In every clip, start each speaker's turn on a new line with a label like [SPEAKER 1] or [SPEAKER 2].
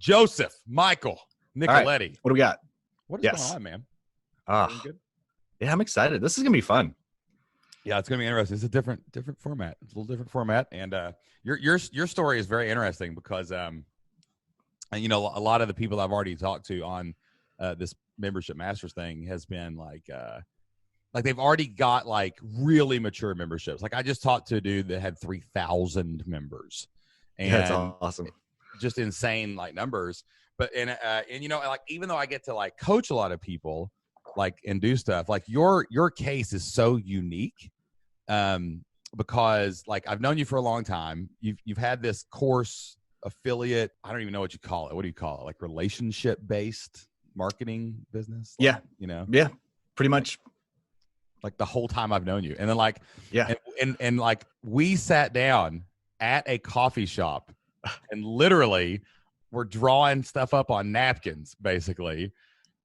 [SPEAKER 1] Joseph, Michael, Nicoletti.
[SPEAKER 2] Right. What do we got?
[SPEAKER 1] What is going on, man?
[SPEAKER 2] Good? Yeah, I'm excited. This is gonna be fun.
[SPEAKER 1] Yeah, it's gonna be interesting. It's a different format. It's a little different format, and your story is very interesting because you know, a lot of the people I've already talked to on this membership masters thing has been like they've already got like really mature memberships. Like I just talked to a dude that had 3,000 members, and
[SPEAKER 2] that's awesome.
[SPEAKER 1] Just insane like numbers. But and you know, like even though I get to like coach a lot of people like and do stuff, like your case is so unique because like I've known you for a long time. You've had this course affiliate, I don't even know what you call it. What do you call it? Like relationship based marketing business?
[SPEAKER 2] Yeah.
[SPEAKER 1] You know?
[SPEAKER 2] Yeah, pretty much.
[SPEAKER 1] Like the whole time I've known you. And then like,
[SPEAKER 2] yeah.
[SPEAKER 1] And like we sat down at a coffee shop and literally we're drawing stuff up on napkins basically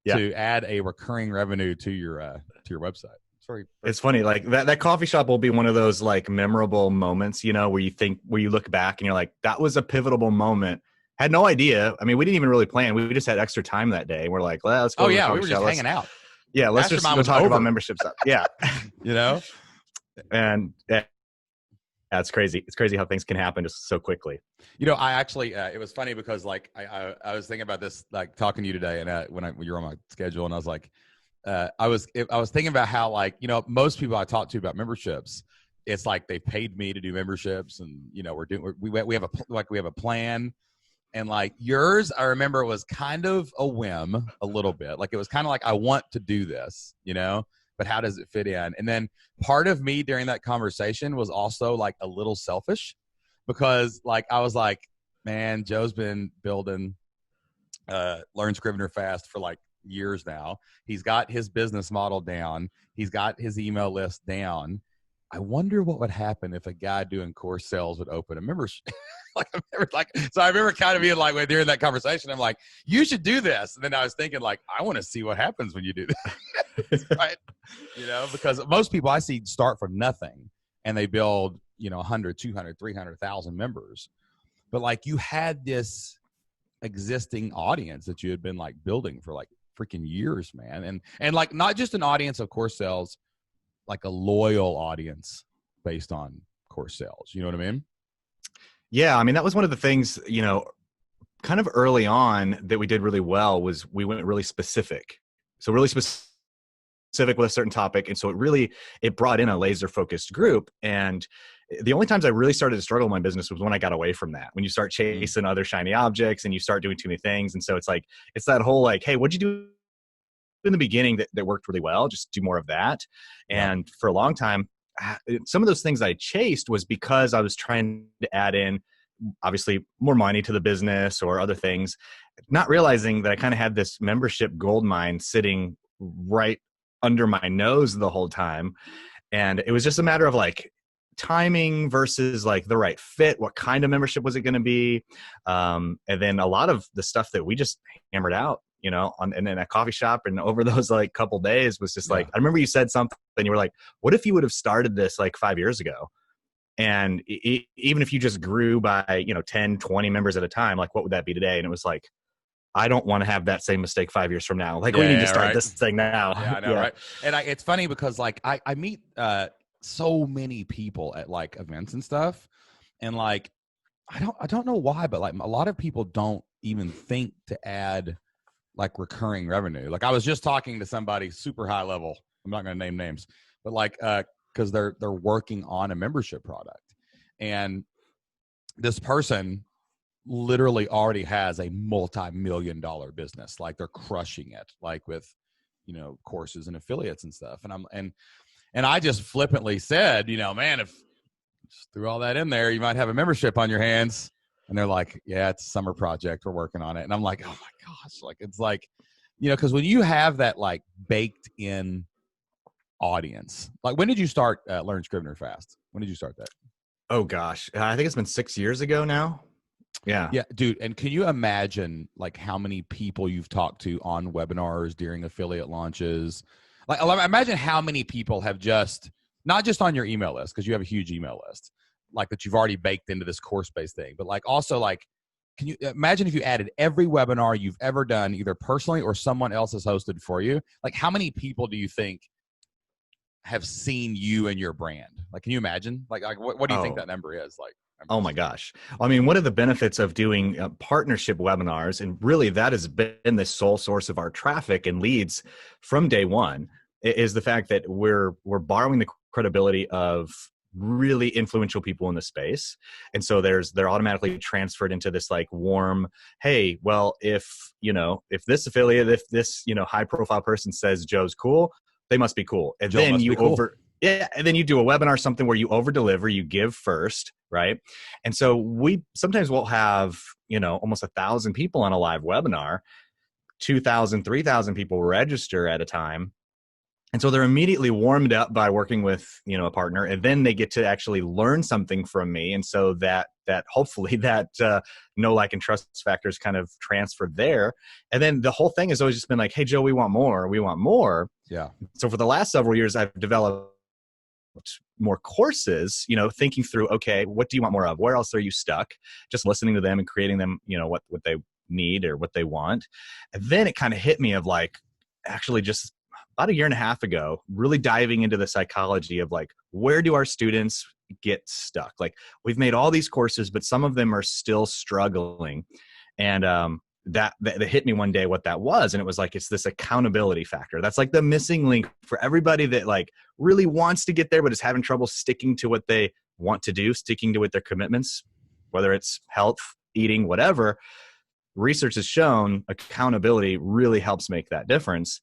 [SPEAKER 1] to add a recurring revenue to your website.
[SPEAKER 2] It's funny, like that coffee shop will be one of those like memorable moments, you know, where you look back and you're like, that was a pivotal moment. Had no idea. I mean, we didn't even really plan. We just had extra time that day. We're like, well, let's go.
[SPEAKER 1] Oh yeah, we were just hanging out.
[SPEAKER 2] Yeah, let's just go talk about membership stuff. Yeah,
[SPEAKER 1] you know,
[SPEAKER 2] and that's crazy. It's crazy how things can happen just so quickly.
[SPEAKER 1] You know, I actually, it was funny because like I was thinking about this, like talking to you today, and when you were on my schedule, and I was like, I was thinking about how like, you know, most people I talk to about memberships, it's like they paid me to do memberships, and you know, we have a plan, and like yours, I remember was kind of a whim a little bit, like it was kind of like I want to do this, you know. But how does it fit in? And then part of me during that conversation was also like a little selfish because like I was like, man, Joe's been building Learn Scrivener Fast for like years now. He's got his business model down. He's got his email list down. I wonder what would happen if a guy doing course sales would open a membership. So I remember kind of being like, during that conversation, I'm like, you should do this. And then I was thinking like, I want to see what happens when you do this. Right. You know, because most people I see start from nothing and they build, you know, 100, 200, 300,000 members. But like you had this existing audience that you had been like building for like freaking years, man. And like, not just an audience of course sales, like a loyal audience based on course sales. You know what I mean?
[SPEAKER 2] Yeah. I mean, that was one of the things, you know, kind of early on that we did really well was we went really specific. So really specific with a certain topic. And so it brought in a laser focused group. And the only times I really started to struggle in my business was when I got away from that, when you start chasing other shiny objects and you start doing too many things. And so it's like, it's that whole like, hey, what'd you do in the beginning that worked really well? Just do more of that. And for a long time, some of those things I chased was because I was trying to add in obviously more money to the business or other things, not realizing that I kind of had this membership gold mine sitting right under my nose the whole time. And it was just a matter of like timing versus like the right fit. What kind of membership was it going to be? And then a lot of the stuff that we just hammered out, you know, in a coffee shop and over those like couple days was just like, I remember you said something and you were like, what if you would have started this like 5 years ago? And even if you just grew by, you know, 10, 20 members at a time, like what would that be today? And it was like, I don't want to have that same mistake 5 years from now. Like we need to start this thing now.
[SPEAKER 1] Yeah, I know, right? And it's funny because like I meet so many people at like events and stuff. And like, I don't know why, but like a lot of people don't even think to add like recurring revenue. Like I was just talking to somebody super high level. I'm not going to name names, but like, cause they're working on a membership product, and this person literally already has a multi-million-dollar business. Like they're crushing it, like with, you know, courses and affiliates and stuff. And I just flippantly said, you know, man, if just threw all that in there, you might have a membership on your hands. And they're like, yeah, it's a summer project. We're working on it. And I'm like, oh my gosh. Like, it's like, you know, cause when you have that like baked in audience, like when did you start Learn Scrivener Fast? When did you start that?
[SPEAKER 2] Oh gosh. I think it's been 6 years ago now. Yeah.
[SPEAKER 1] Yeah, dude. And can you imagine like how many people you've talked to on webinars during affiliate launches? Like imagine how many people have just, not just on your email list, because you have a huge email list, like that you've already baked into this course-based thing, but like also like can you imagine if you added every webinar you've ever done, either personally or someone else has hosted for you? Like, how many people do you think have seen you and your brand? Like, can you imagine? Like what do you think that number is? Like,
[SPEAKER 2] oh my gosh. I mean, one of the benefits of doing partnership webinars, and really that has been the sole source of our traffic and leads from day one, is the fact that we're borrowing the credibility of really influential people in the space. And so they're automatically transferred into this like warm, hey, well, if this affiliate, if this, high profile person says Joe's cool, they must be cool. And then you and then you do a webinar, something where you over deliver, you give first, right? And so we sometimes will have, almost 1,000 people on a live webinar, 2,000, 3,000 people register at a time. And so they're immediately warmed up by working with, a partner, and then they get to actually learn something from me. And so that hopefully that know, like, and trust factors kind of transferred there. And then the whole thing has always just been like, hey, Joe, we want more. We want more.
[SPEAKER 1] Yeah.
[SPEAKER 2] So for the last several years, I've developed more courses, thinking through, okay, what do you want more of? Where else are you stuck? Just listening to them and creating them, what they need or what they want. And then it kind of hit me of like, actually just about a year and a half ago, really diving into the psychology of like, where do our students get stuck? Like, we've made all these courses, but some of them are still struggling. And that hit me one day what that was. And it was like, it's this accountability factor. That's like the missing link for everybody that like really wants to get there, but is having trouble sticking to what they want to do, sticking to what their commitments, whether it's health, eating, whatever. Research has shown accountability really helps make that difference.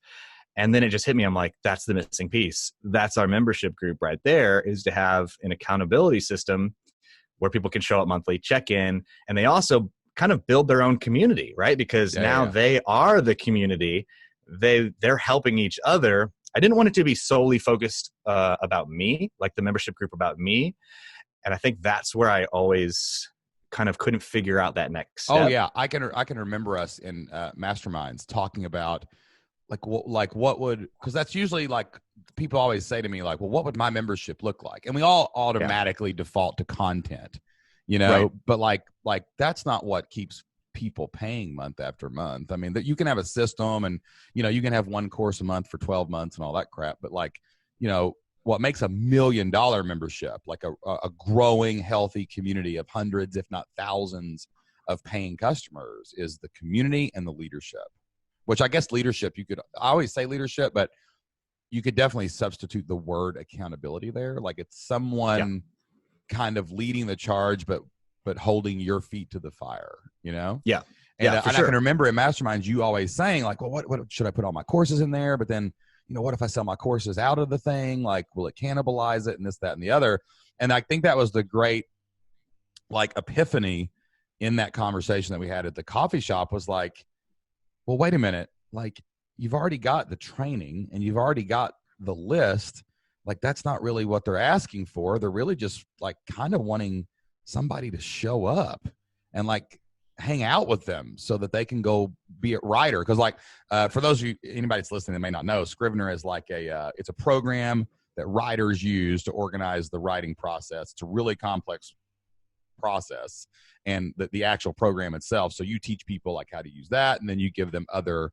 [SPEAKER 2] And then it just hit me. I'm like, that's the missing piece. That's our membership group right there, is to have an accountability system where people can show up monthly, check in, and they also kind of build their own community, right? Because now they are the community. They're helping each other. I didn't want it to be solely focused about me, like the membership group about me. And I think that's where I always kind of couldn't figure out that next step.
[SPEAKER 1] Oh yeah. I can remember us in masterminds talking about what would, because that's usually like people always say to me like, well, what would my membership look like? And we all automatically default to content,
[SPEAKER 2] Right.
[SPEAKER 1] but like that's not what keeps people paying month after month. I mean, that you can have a system and, you can have one course a month for 12 months and all that crap. But like, what makes $1 million membership, like a growing, healthy community of hundreds, if not thousands of paying customers, is the community and the leadership. Which I guess leadership, I always say leadership, but you could definitely substitute the word accountability there. Like, it's someone kind of leading the charge, but holding your feet to the fire,
[SPEAKER 2] Yeah.
[SPEAKER 1] And,
[SPEAKER 2] for
[SPEAKER 1] and
[SPEAKER 2] sure.
[SPEAKER 1] I can remember in masterminds, you always saying like, well, what should I put all my courses in there? But then, what if I sell my courses out of the thing? Like, will it cannibalize it and this, that, and the other? And I think that was the great like epiphany in that conversation that we had at the coffee shop, was like, well, wait a minute. Like, you've already got the training and you've already got the list. Like, that's not really what they're asking for. They're really just like kind of wanting somebody to show up and like hang out with them so that they can go be a writer. Cause like, for those of you, anybody that's listening that may not know, Scrivener is like it's a program that writers use to organize the writing process. It's a really complex process, and the actual program itself. So you teach people like how to use that, and then you give them other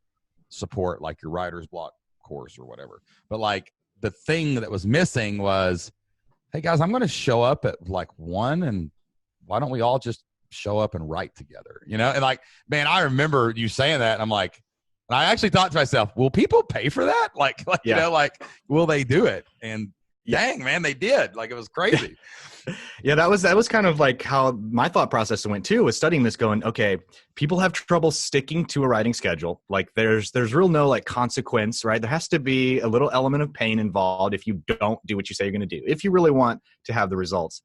[SPEAKER 1] support like your writer's block course or whatever. But like, the thing that was missing was, hey guys, I'm going to show up at like 1, and why don't we all just show up and write together? And like, man, I remember you saying that, and I'm like, and I actually thought to myself, will people pay for that? Like, will they do it? And dang, man, they did. Like, it was crazy.
[SPEAKER 2] Yeah, that was kind of like how my thought process went too, was studying this, going, okay, people have trouble sticking to a writing schedule. Like, there's real no like consequence, right? There has to be a little element of pain involved if you don't do what you say you're going to do, if you really want to have the results.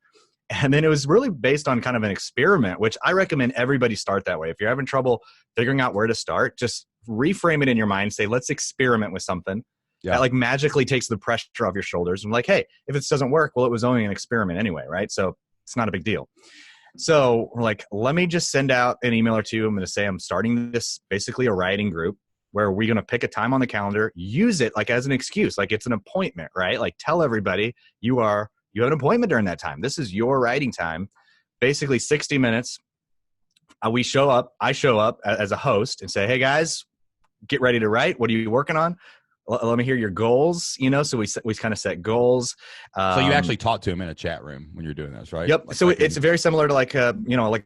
[SPEAKER 2] And then it was really based on kind of an experiment, which I recommend everybody start that way. If you're having trouble figuring out where to start, just reframe it in your mind. Say, let's experiment with something. Yeah. That like magically takes the pressure off your shoulders. And like, hey, if it doesn't work, well, it was only an experiment anyway, right? So it's not a big deal. So we're like, let me just send out an email or two. I'm going to say I'm starting this, basically a writing group, where we're going to pick a time on the calendar, use it like as an excuse, like it's an appointment, right? Like, tell everybody you have an appointment during that time. This is your writing time. Basically 60 minutes. I show up as a host and say, hey guys, get ready to write. What are you working on? Let me hear your goals. So we kind of set goals.
[SPEAKER 1] So you actually talk to them in a chat room when you're doing this, right?
[SPEAKER 2] Yep. So it's very similar to like a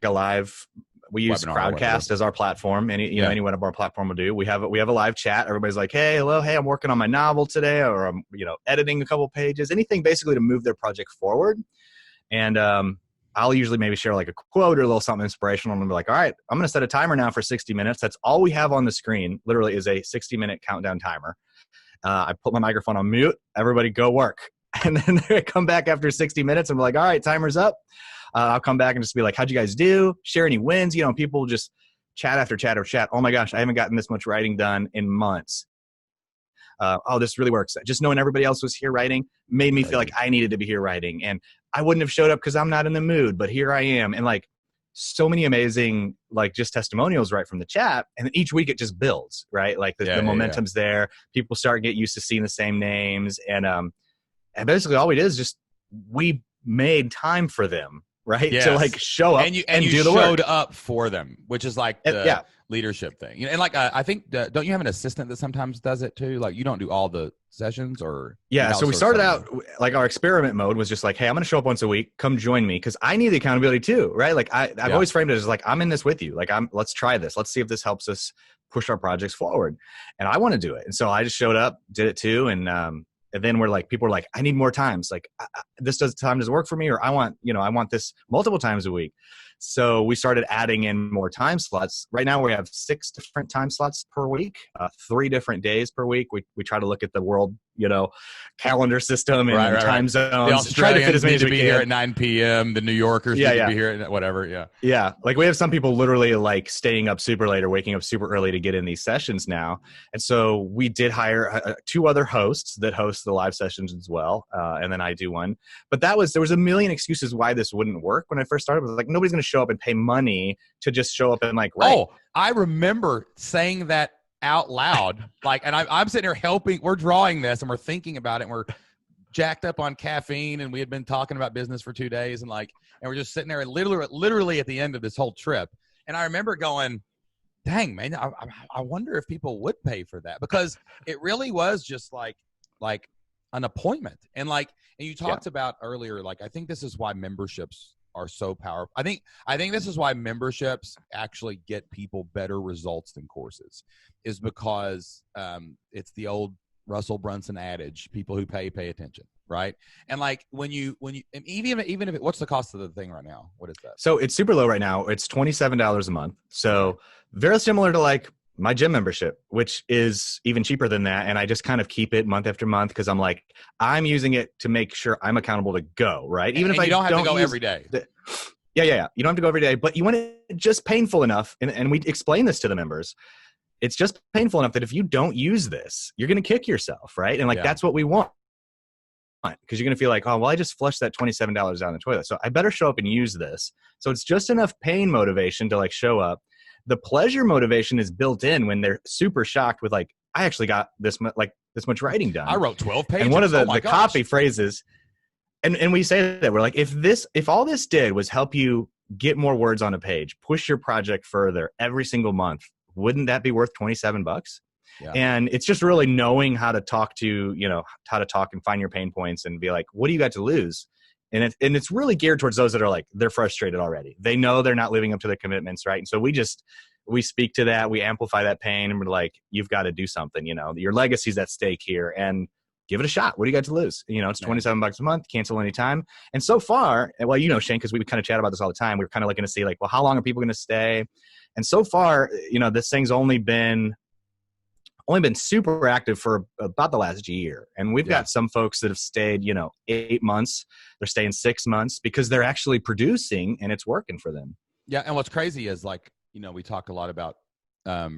[SPEAKER 2] live. We use Crowdcast as our platform. Any one of our platform will do. We have a live chat. Everybody's like, hey, hello, hey, I'm working on my novel today, or I'm editing a couple pages. Anything basically to move their project forward. And I'll usually maybe share like a quote or a little something inspirational, and be like, all right, I'm going to set a timer now for 60 minutes. That's all we have on the screen. Literally is a 60-minute countdown timer. I put my microphone on mute. Everybody go work. And then I come back after 60 minutes and be like, all right, timer's up. I'll come back and just be like, how'd you guys do? Share any wins. People just chat after chat after chat. Oh my gosh, I haven't gotten this much writing done in months. Oh, this really works. Just knowing everybody else was here writing made me feel like I needed to be here writing. And I wouldn't have showed up because I'm not in the mood, but here I am. And like so many amazing, like just testimonials right from the chat. And then each week it just builds, right? Like the momentum's there. People start getting used to seeing the same names. And basically all we did is just, we made time for them. Right. Yes. To like show up and you do the work.
[SPEAKER 1] Showed up for them, which is like the leadership thing. And like, I think, don't you have an assistant that sometimes does it too? Like you don't do all the sessions or.
[SPEAKER 2] Yeah. So we started out like our experiment mode was just like, hey, I'm going to show up once a week. Come join me. Cause I need the accountability too. Right. Like I've always framed it as like, I'm in this with you. Like let's try this. Let's see if this helps us push our projects forward. And I want to do it. And so I just showed up, did it too. And then people are like, I need more times. Like this doesn't work for me, or I want this multiple times a week. So we started adding in more time slots. Right now we have 6 different time slots per week, 3 different days per week. We try to look at the world, calendar system and time zones.
[SPEAKER 1] The Australians try to fit as many need to be here at 9 p.m. The New Yorkers need to be here at whatever. Yeah.
[SPEAKER 2] Yeah. Like we have some people literally like staying up super late or waking up super early to get in these sessions now. And so we did hire 2 other hosts that host the live sessions as well. And then I do one. But there was a million excuses why this wouldn't work when I first started. It was like, nobody's going to show up and pay money to just show up and like, write.
[SPEAKER 1] Oh, I remember saying that out loud. Like, and I'm sitting here helping, we're drawing this and we're thinking about it and we're jacked up on caffeine and we had been talking about business for 2 days and we're just sitting there and literally at the end of this whole trip. And I remember going, dang, man, I wonder if people would pay for that, because it really was just like an appointment. And you talked about earlier, like, I think this is why memberships are so powerful. I think this is why memberships actually get people better results than courses, is because it's the old Russell Brunson adage: people who pay attention, right? And like when you and even if what's the cost of the thing right now? What is that?
[SPEAKER 2] So it's super low right now. It's $27 a month. So very similar to like my gym membership, which is even cheaper than that. And I just kind of keep it month after month because I'm like, I'm using it to make sure I'm accountable to go, right? Even if I don't have to go
[SPEAKER 1] every day.
[SPEAKER 2] Yeah. You don't have to go every day, but you want it just painful enough. And we explain this to the members. It's just painful enough that if you don't use this, you're going to kick yourself, right? And that's what we want. Because you're going to feel like, oh, well, I just flushed that $27 down the toilet, so I better show up and use this. So it's just enough pain motivation to like show up. The pleasure motivation is built in when they're super shocked with like, I actually got this much writing done.
[SPEAKER 1] I wrote 12 pages.
[SPEAKER 2] And one of the copy phrases, and we say that we're like, if all this did was help you get more words on a page, push your project further every single month, wouldn't that be worth $27? Yeah. And it's just really knowing how to talk and find your pain points and be like, what do you got to lose? And it's really geared towards those that are like, they're frustrated already. They know they're not living up to their commitments, right? And so we speak to that, we amplify that pain, and we're like, you've got to do something, your legacy's at stake here, and give it a shot. What do you got to lose? It's $27 a month, cancel anytime. And so far, well, Shane, because we kind of chat about this all the time, we're kind of looking to see like, well, how long are people going to stay? And so far, this thing's only been super active for about the last year. And we've got some folks that have stayed, 8 months. They're staying 6 months because they're actually producing and it's working for them.
[SPEAKER 1] Yeah. And what's crazy is like, we talk a lot about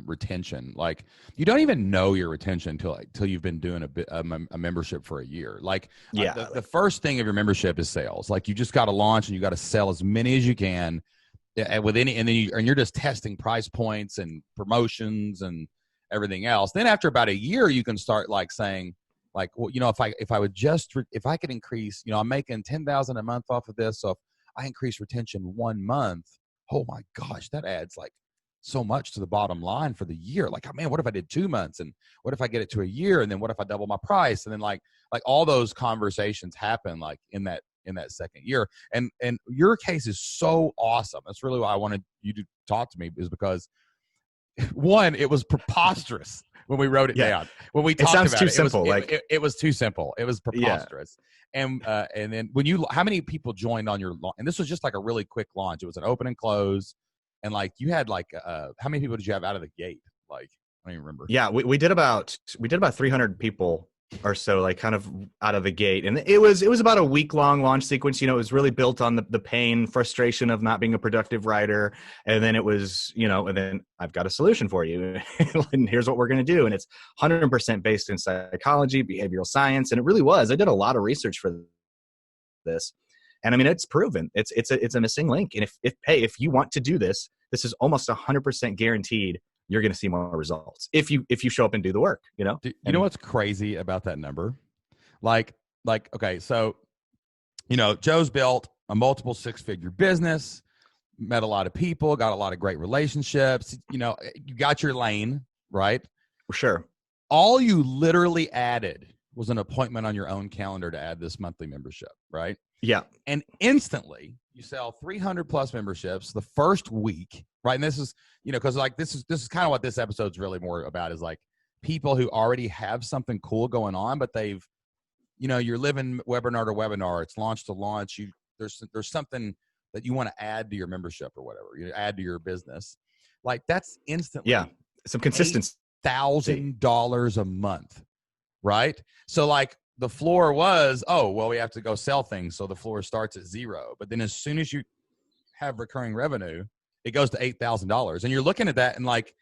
[SPEAKER 1] retention. Like you don't even know your retention until you've been doing a membership for a year. Like the first thing of your membership is sales. Like you just got to launch and you got to sell as many as you can with any, and then you're just testing price points and promotions and everything else. Then after about a year, you can start like saying like, well, if I could increase, I'm making $10,000 a month off of this. So if I increase retention 1 month, oh my gosh, that adds like so much to the bottom line for the year. Like, man, what if I did 2 months, and what if I get it to a year, and then what if I double my price? And then like all those conversations happen like in that second year. And your case is so awesome. That's really why I wanted you to talk to me, is because one, it was preposterous when we wrote it down. When we talked about it,
[SPEAKER 2] too simple.
[SPEAKER 1] It was too simple. It was preposterous. And then how many people joined on your launch? And this was just like a really quick launch. It was an open and close. And like you had like, how many people did you have out of the gate? Like, I don't even remember.
[SPEAKER 2] Yeah, we did about 300 people or so, like kind of out of the gate. And it was about a week-long launch sequence. You know, it was really built on the pain, frustration of not being a productive writer. And then it was, you know, and then I've got a solution for you. And here's what we're going to do. And it's 100% based in psychology, behavioral science. And it really was. I did a lot of research for this. And I mean, it's proven. It's a missing link. And if you want to do this, this is almost 100% guaranteed you're going to see more results if you show up and do the work, you know?
[SPEAKER 1] You know what's crazy about that number? Like, okay, so, you know, Joe's built a multiple 6-figure business, met a lot of people, got a lot of great relationships. You know, you got your lane, right?
[SPEAKER 2] Sure.
[SPEAKER 1] All you literally added was an appointment on your own calendar to add this monthly membership, right?
[SPEAKER 2] Yeah.
[SPEAKER 1] And instantly you sell 300 plus memberships the first week, right? And this is, you know, because like this is kind of what this episode's really more about, is like people who already have something cool going on, but they've, you know, you're living webinar to webinar, it's launch to launch. There's something that you want to add to your membership or whatever, you add to your business. Like that's instantly
[SPEAKER 2] some consistency.
[SPEAKER 1] $1,000 a month, right? So like the floor was, oh, well, we have to go sell things. So the floor starts at 0. But then as soon as you have recurring revenue, it goes to $8,000. And you're looking at that and like,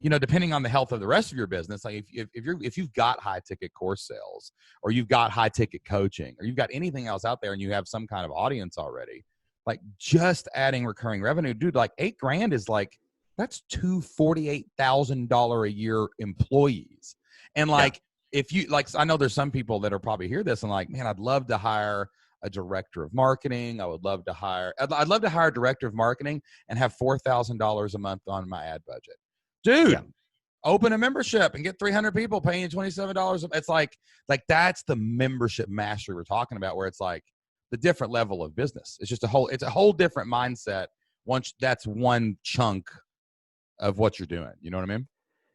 [SPEAKER 1] you know, depending on the health of the rest of your business, like if you've got high ticket course sales, or you've got high ticket coaching, or you've got anything else out there and you have some kind of audience already, like just adding recurring revenue, dude, like $8,000 is like, that's two $48,000 a year employees. And like, if you like, I know there's some people that are probably hear this and like, man, I'd love to hire a director of marketing. I'd love to hire a director of marketing and have $4,000 a month on my ad budget. Dude, open a membership and get 300 people paying you $27. It's like that's the membership mastery we're talking about, where it's like the different level of business. It's a whole different mindset. Once that's one chunk of what you're doing. You know what I mean?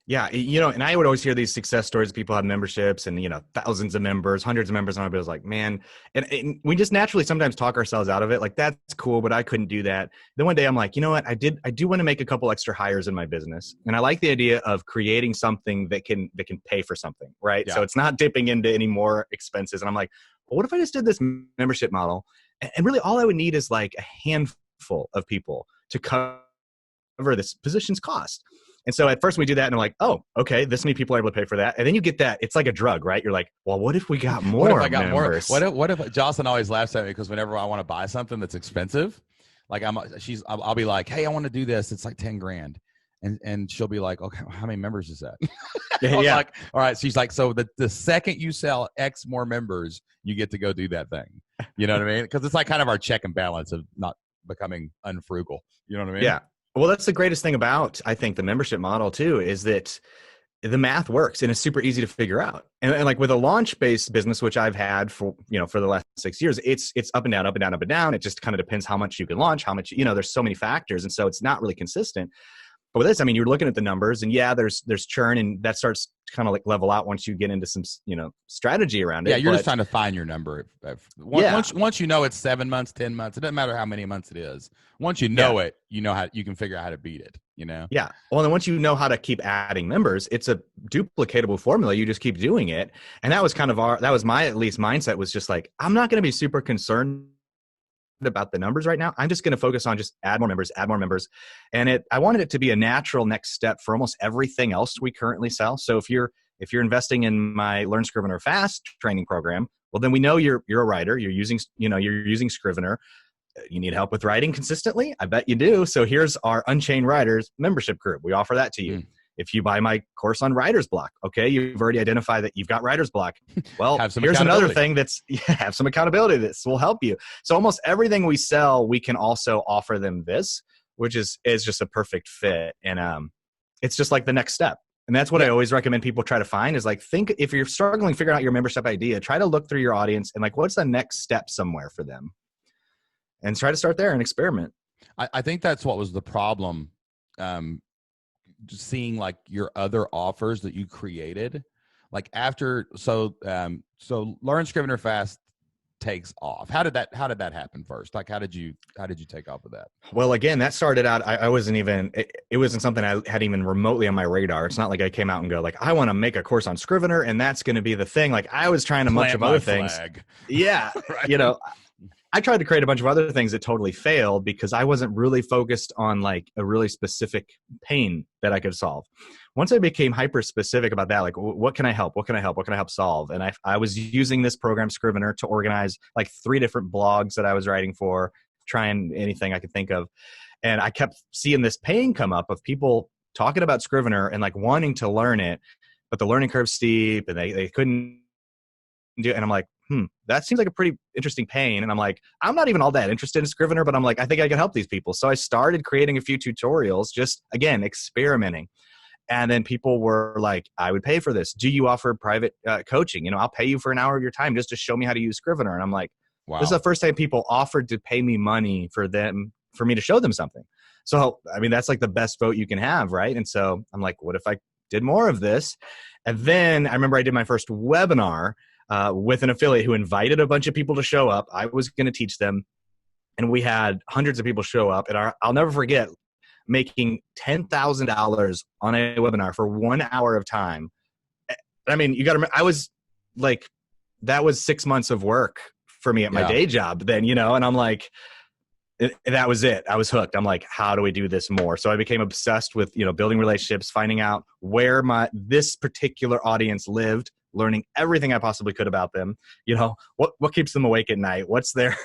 [SPEAKER 2] Yeah. You know, and I would always hear these success stories. People have memberships and, you know, thousands of members, hundreds of members. And I was like, man, and we just naturally sometimes talk ourselves out of it. Like, that's cool, but I couldn't do that. Then one day I'm like, you know what? I do want to make a couple extra hires in my business. And I like the idea of creating something that can pay for something. Right. Yeah. So it's not dipping into any more expenses. And I'm like, well, what if I just did this membership model? And really all I would need is like a handful of people to cover this position's cost. And so at first we do that and I'm like, oh, okay, this many people are able to pay for that. And then you get that, it's like a drug, right? You're like, well, what if we got more members?
[SPEAKER 1] What if Jocelyn always laughs at me because whenever I want to buy something that's expensive, like I'll be like, hey, I want to do this. It's like $10,000. And she'll be like, okay, how many members is that?
[SPEAKER 2] Yeah.
[SPEAKER 1] Like, all right. She's like, so the second you sell X more members, you get to go do that thing. You know what I mean? Because it's like kind of our check and balance of not becoming unfrugal. You know what I mean?
[SPEAKER 2] Yeah. Well, that's the greatest thing about, I think, the membership model too, is that the math works and it's super easy to figure out. And like with a launch-based business, which I've had for the last 6 years, it's up and down, up and down, up and down. It just kind of depends how much you can launch, how much, there's so many factors. And so it's not really consistent. But with this, I mean, you're looking at the numbers and there's churn and that starts to kind of like level out once you get into some, strategy around it.
[SPEAKER 1] Yeah. You're just trying to find your number. Once you know it's 7 months, 10 months, it doesn't matter how many months it is. Once you know it, you know how you can figure out how to beat it,
[SPEAKER 2] Yeah. Well, then once you know how to keep adding members, it's a duplicatable formula. You just keep doing it. And that was that was my, at least mindset, was just like, I'm not going to be super concerned about the numbers right now. I'm just going to focus on just add more members. And I wanted it to be a natural next step for almost everything else we currently sell. So if you're investing in my Learn Scrivener Fast training program, well, then we know you're a writer. You're using Scrivener. You need help with writing consistently? I bet you do. So here's our Unchained Writers membership group. We offer that to you. If you buy my course on writer's block, okay, you've already identified that you've got writer's block. Well, here's another thing have some accountability. This will help you. So almost everything we sell, we can also offer them this, which is just a perfect fit. And it's just like the next step. And that's what I always recommend people try to find is like, think if you're struggling figuring out your membership idea, try to look through your audience and like, what's the next step somewhere for them? And try to start there and experiment.
[SPEAKER 1] I think that's what was the problem. Just seeing like your other offers that you created, like after, so Learn Scrivener Fast takes off. How did that happen first? Like, how did you take off with that?
[SPEAKER 2] Well, again, that started out, I wasn't even, it wasn't something I had even remotely on my radar. It's not like I came out and go like, I want to make a course on Scrivener and that's going to be the thing. Like I was trying a bunch of other things. Yeah. Right. You know, I tried to create a bunch of other things that totally failed because I wasn't really focused on like a really specific pain that I could solve. Once I became hyper specific about that, like what can I help? What can I help? What can I help solve? And I was using this program Scrivener to organize like 3 different blogs that I was writing for, trying anything I could think of. And I kept seeing this pain come up of people talking about Scrivener and like wanting to learn it, but the learning curve's steep and they couldn't do it. And I'm like, that seems like a pretty interesting pain. And I'm like, I'm not even all that interested in Scrivener, but I'm like, I think I can help these people. So I started creating a few tutorials, just again, experimenting. And then people were like, I would pay for this. Do you offer private coaching? You know, I'll pay you for an hour of your time just to show me how to use Scrivener. And I'm like, wow. This is the first time people offered to pay me money for me to show them something. So, I mean, that's like the best vote you can have, right? And so I'm like, what if I did more of this? And then I remember I did my first webinar with an affiliate who invited a bunch of people to show up. I was going to teach them. And we had hundreds of people show up. And I'll never forget making $10,000 on a webinar for 1 hour of time. I mean, you got to remember, I was like, that was 6 months of work for me at my day job then, you know, and I'm like, that was it. I was hooked. I'm like, how do we do this more? So I became obsessed with, you know, building relationships, finding out where this particular audience lived, learning everything I possibly could about them. You know, what keeps them awake at night? What's their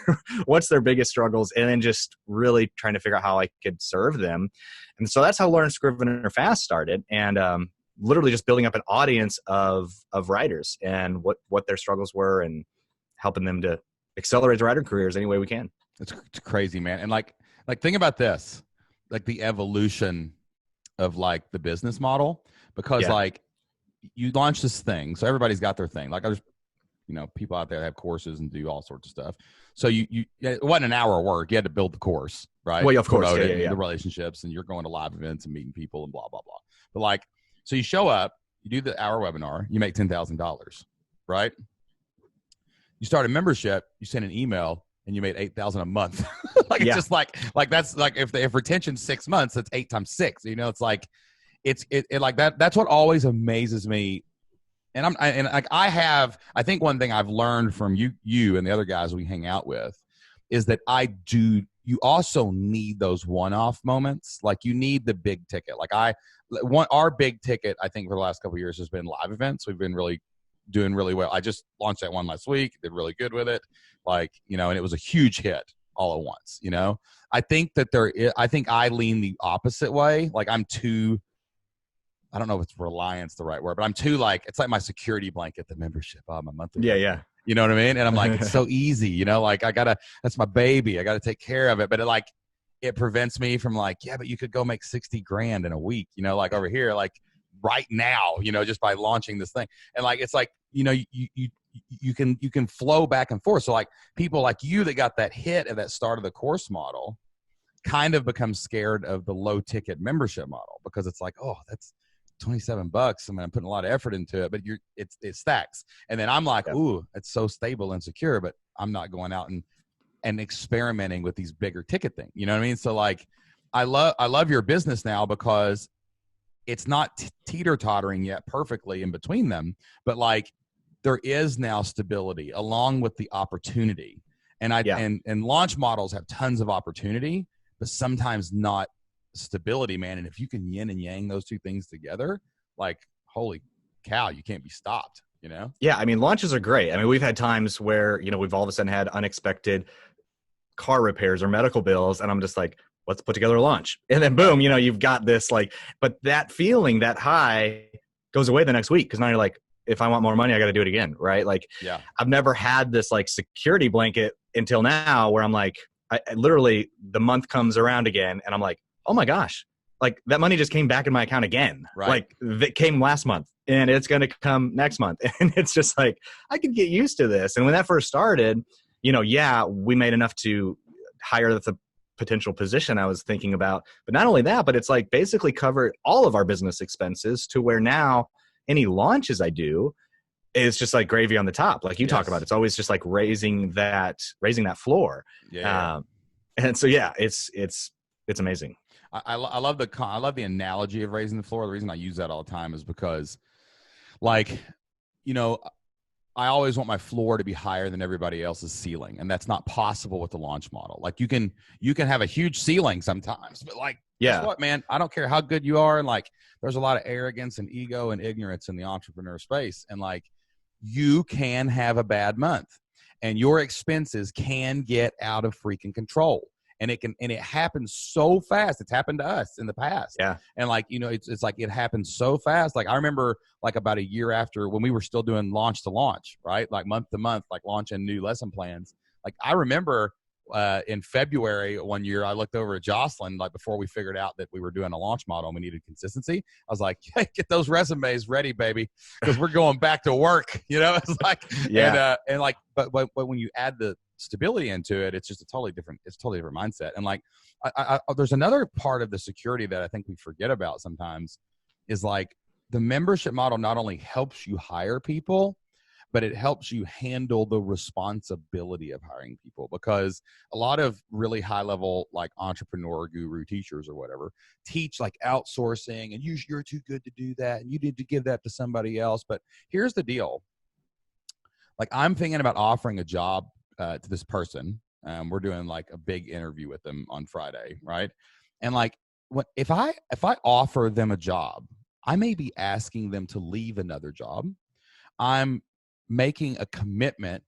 [SPEAKER 2] biggest struggles? And then just really trying to figure out how I could serve them. And so that's how Learn Scrivener Fast started. And literally just building up an audience of writers and what their struggles were and helping them to accelerate their writer careers any way we can.
[SPEAKER 1] It's crazy, man. And like think about this, like the evolution of like the business model, because like you launch this thing. So everybody's got their thing. Like there's, you know, people out there that have courses and do all sorts of stuff. So it wasn't an hour of work. You had to build the course, right?
[SPEAKER 2] Well, of course.
[SPEAKER 1] The relationships, and you're going to live events and meeting people and blah, blah, blah. But like, so you show up, you do the hour webinar, you make $10,000, right? You start a membership, you send an email, and you made $8,000 a month. It's just like that's like if retention's 6 months, that's 8 times 6. You know, it's like it like that. That's what always amazes me. And I think one thing I've learned from you and the other guys we hang out with is that you also need those one-off moments. Like you need the big ticket. Like our big ticket, I think for the last couple of years has been live events. We've been doing really well. I just launched that one last week, did really good with it. Like, you know, and it was a huge hit all at once, you know. I think that I think I lean the opposite way. Like I don't know if it's reliance the right word, but I'm too like, it's like my security blanket, the membership, my monthly.
[SPEAKER 2] Yeah.
[SPEAKER 1] You know what I mean? And I'm like, it's so easy, you know, like that's my baby. I got to take care of it. But it prevents me from like, yeah, but you could go make 60 grand in a week, you know, like over here, like right now, you know, just by launching this thing. And like, it's like, you know, you can flow back and forth. So like people like you that got that hit at that start of the course model kind of become scared of the low ticket membership model because it's like, oh, that's $27. I mean, I'm putting a lot of effort into it, but it stacks. And then I'm like, ooh, it's so stable and secure, but I'm not going out and experimenting with these bigger ticket things. You know what I mean? So like, I love your business now because it's not teeter-tottering yet perfectly in between them, but like there is now stability along with the opportunity. And and launch models have tons of opportunity, but sometimes not stability, man. And if you can yin and yang those two things together, like holy cow, you can't be stopped, you know?
[SPEAKER 2] Yeah. I mean, launches are great. I mean, we've had times where, you know, we've all of a sudden had unexpected car repairs or medical bills. And I'm just like, let's put together a launch. And then boom, you know, you've got this like, but that feeling, that high goes away the next week. Cause now you're like, if I want more money, I got to do it again. Right. Like I've never had this like security blanket until now where I'm like, I literally the month comes around again and I'm like, oh my gosh, like that money just came back in my account again.
[SPEAKER 1] Right.
[SPEAKER 2] Like that came last month and it's going to come next month. And it's just like, I can get used to this. And when that first started, yeah, we made enough to hire the potential position I was thinking about. But not only that, but it's like basically covered all of our business expenses to where now any launches I do is just like gravy on the top. Like you talk about, it's always just like raising that floor.
[SPEAKER 1] Yeah.
[SPEAKER 2] And so, yeah, it's amazing.
[SPEAKER 1] I love the analogy of raising the floor. The reason I use that all the time is because, like, I always want my floor to be higher than everybody else's ceiling, and that's not possible with the launch model. Like you can have a huge ceiling sometimes, but like, guess what, man? I don't care how good you are, and like, there's a lot of arrogance and ego and ignorance in the entrepreneur space, and like, you can have a bad month, and your expenses can get out of freaking control. And it happens so fast. It's happened to us in the past.
[SPEAKER 2] Yeah.
[SPEAKER 1] And like, it's like, it happens so fast. Like I remember like about a year after when we were still doing launch to launch, right? Like month to month, like launching new lesson plans. Like I remember in February one year, I looked over at Jocelyn, like before we figured out that we were doing a launch model and we needed consistency. I was like, hey, get those resumes ready, baby. Cause we're going back to work. It's like,
[SPEAKER 2] yeah.
[SPEAKER 1] And like, but when you add the stability into it, it's just a totally different mindset. And like, there's another part of the security that I think we forget about sometimes is like the membership model not only helps you hire people, but it helps you handle the responsibility of hiring people, because a lot of really high level, like entrepreneur guru teachers or whatever, teach like outsourcing and you're too good to do that. And you need to give that to somebody else. But here's the deal. Like I'm thinking about offering a job to this person. We're doing like a big interview with them on Friday. Right. And like, if I offer them a job, I may be asking them to leave another job. I'm making a commitment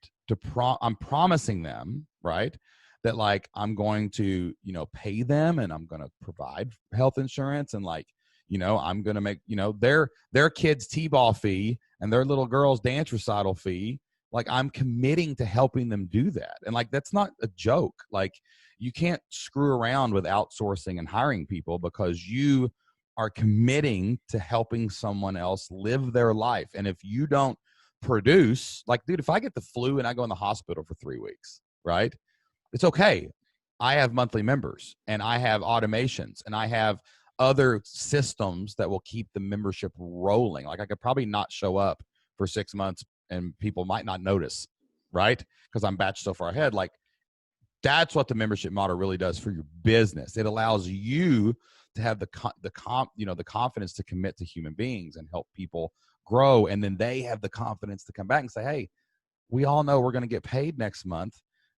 [SPEAKER 1] I'm promising them, right, that like I'm going to, pay them and I'm going to provide health insurance and like, I'm going to make, their kids' T-ball fee and their little girl's dance recital fee. Like I'm committing to helping them do that. And like, that's not a joke. Like you can't screw around with outsourcing and hiring people because you are committing to helping someone else live their life. And if you don't produce, like, dude, if I get the flu and I go in the hospital for 3 weeks, right? It's okay. I have monthly members and I have automations and I have other systems that will keep the membership rolling. Like I could probably not show up for 6 months and people might not notice, right? Because I'm batched so far ahead. Like that's what the membership model really does for your business. It allows you to have the confidence to commit to human beings and help people grow. And then they have the confidence to come back and say, hey, we all know we're going to get paid next month.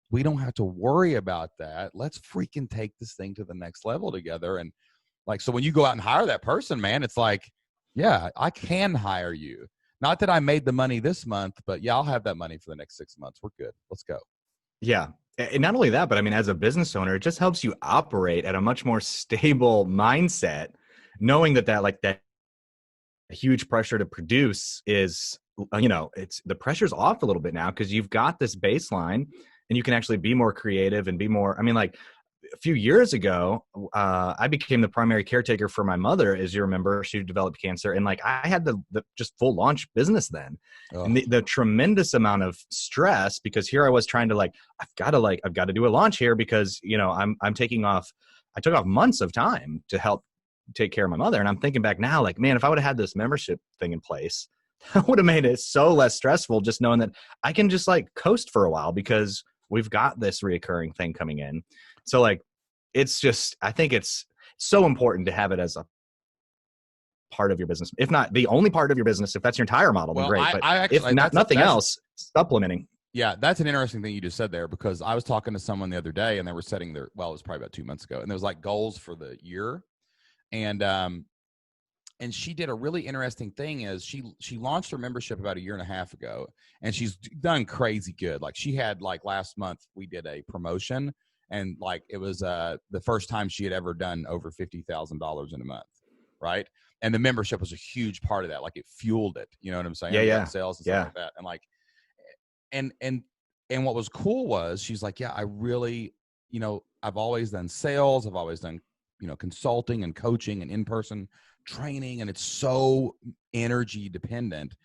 [SPEAKER 1] We don't have to worry about that. Let's freaking take this thing to the next level together. And like, so when you go out and hire that person, man, it's like, yeah, I can hire you. Not that I made the money this month, but yeah, I'll have that money for the next 6 months. We're good. Let's go.
[SPEAKER 2] Yeah. And not only that, but I mean, as a business owner, it just helps you operate at a much more stable mindset, knowing that huge pressure to produce is, it's the pressure's off a little bit now because you've got this baseline and you can actually be more creative and be more, I mean, like a few years ago, I became the primary caretaker for my mother. As you remember, she developed cancer. And like, I had the just full launch business then. Oh. And the tremendous amount of stress, because here I was trying to like, I've got to do a launch here because, I took off months of time to help take care of my mother. And I'm thinking back now, like, man, if I would have had this membership thing in place, that would have made it so less stressful, just knowing that I can just like coast for a while because we've got this reoccurring thing coming in. So like, it's just, I think it's so important to have it as a part of your business. If not the only part of your business, if that's your entire model, then great. But if nothing else, supplementing.
[SPEAKER 1] Yeah, that's an interesting thing you just said there, because I was talking to someone the other day and they were setting it was probably about 2 months ago. And there was like goals for the year. And she did a really interesting thing is she launched her membership about 1.5 years ago, and she's done crazy good. Like she had like last month we did a promotion, and like it was the first time she had ever done over $50,000 in a month, right? And the membership was a huge part of that. Like it fueled it. You know what I'm saying?
[SPEAKER 2] Yeah.
[SPEAKER 1] Sales and stuff like that. And like, and what was cool was she's like, yeah, I really, I've always done sales. I've always done consulting and coaching and in-person training, and it's so energy dependent.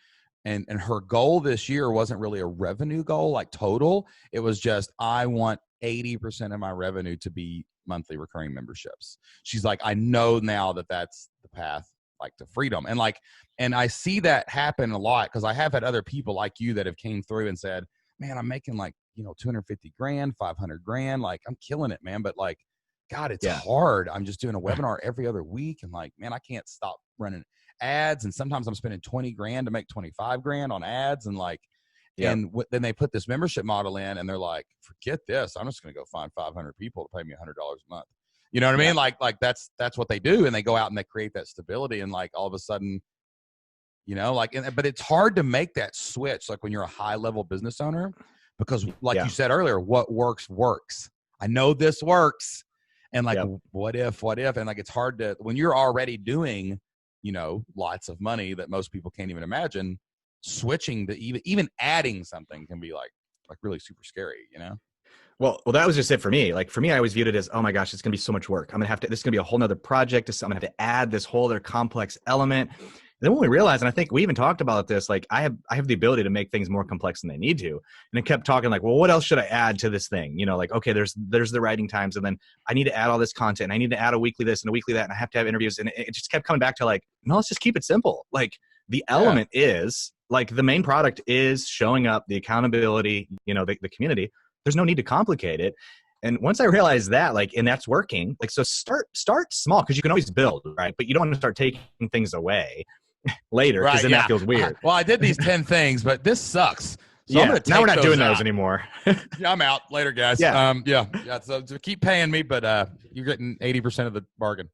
[SPEAKER 1] And her goal this year wasn't really a revenue goal, like total. It was just, I want 80% of my revenue to be monthly recurring memberships. She's like, I know now that that's the path, like, to freedom. And I see that happen a lot, because I have had other people like you that have came through and said, man, I'm making like, 250 grand, 500 grand. Like, I'm killing it, man. But like, God, it's hard. I'm just doing a webinar every other week. And like, man, I can't stop running ads. And sometimes I'm spending 20 grand to make 25 grand on ads. And like, then they put this membership model in, and they're like, forget this. I'm just going to go find 500 people to pay me $100 a month. You know what I mean? Like that's what they do. And they go out and they create that stability. And like, all of a sudden, but it's hard to make that switch. Like, when you're a high level business owner, because like you said earlier, what works. I know this works. And like, what if, and like, it's hard to, when you're already doing, lots of money that most people can't even imagine, switching to even adding something can be like really super scary,
[SPEAKER 2] Well, that was just it for me. Like, for me, I always viewed it as, oh my gosh, it's going to be so much work. This is going to be a whole nother project. I'm going to have to add this whole other complex element. And then when we realized, and I think we even talked about this, like, I have the ability to make things more complex than they need to. And it kept talking like, well, what else should I add to this thing? Like, okay, there's the writing times, and then I need to add all this content, and I need to add a weekly this and a weekly that, and I have to have interviews. And it just kept coming back to like, no, let's just keep it simple. Like, the element is, like, the main product is showing up, the accountability, the community. There's no need to complicate it. And once I realized that, like, and that's working, like, so start small, because you can always build, right? But you don't want to start taking things away later, because then that feels weird.
[SPEAKER 1] Well, I did these 10 things, but this sucks. So I'm gonna take
[SPEAKER 2] now we're not doing
[SPEAKER 1] out.
[SPEAKER 2] those anymore.
[SPEAKER 1] I'm out. Later, guys. So keep paying me, but you're getting 80% of the bargain.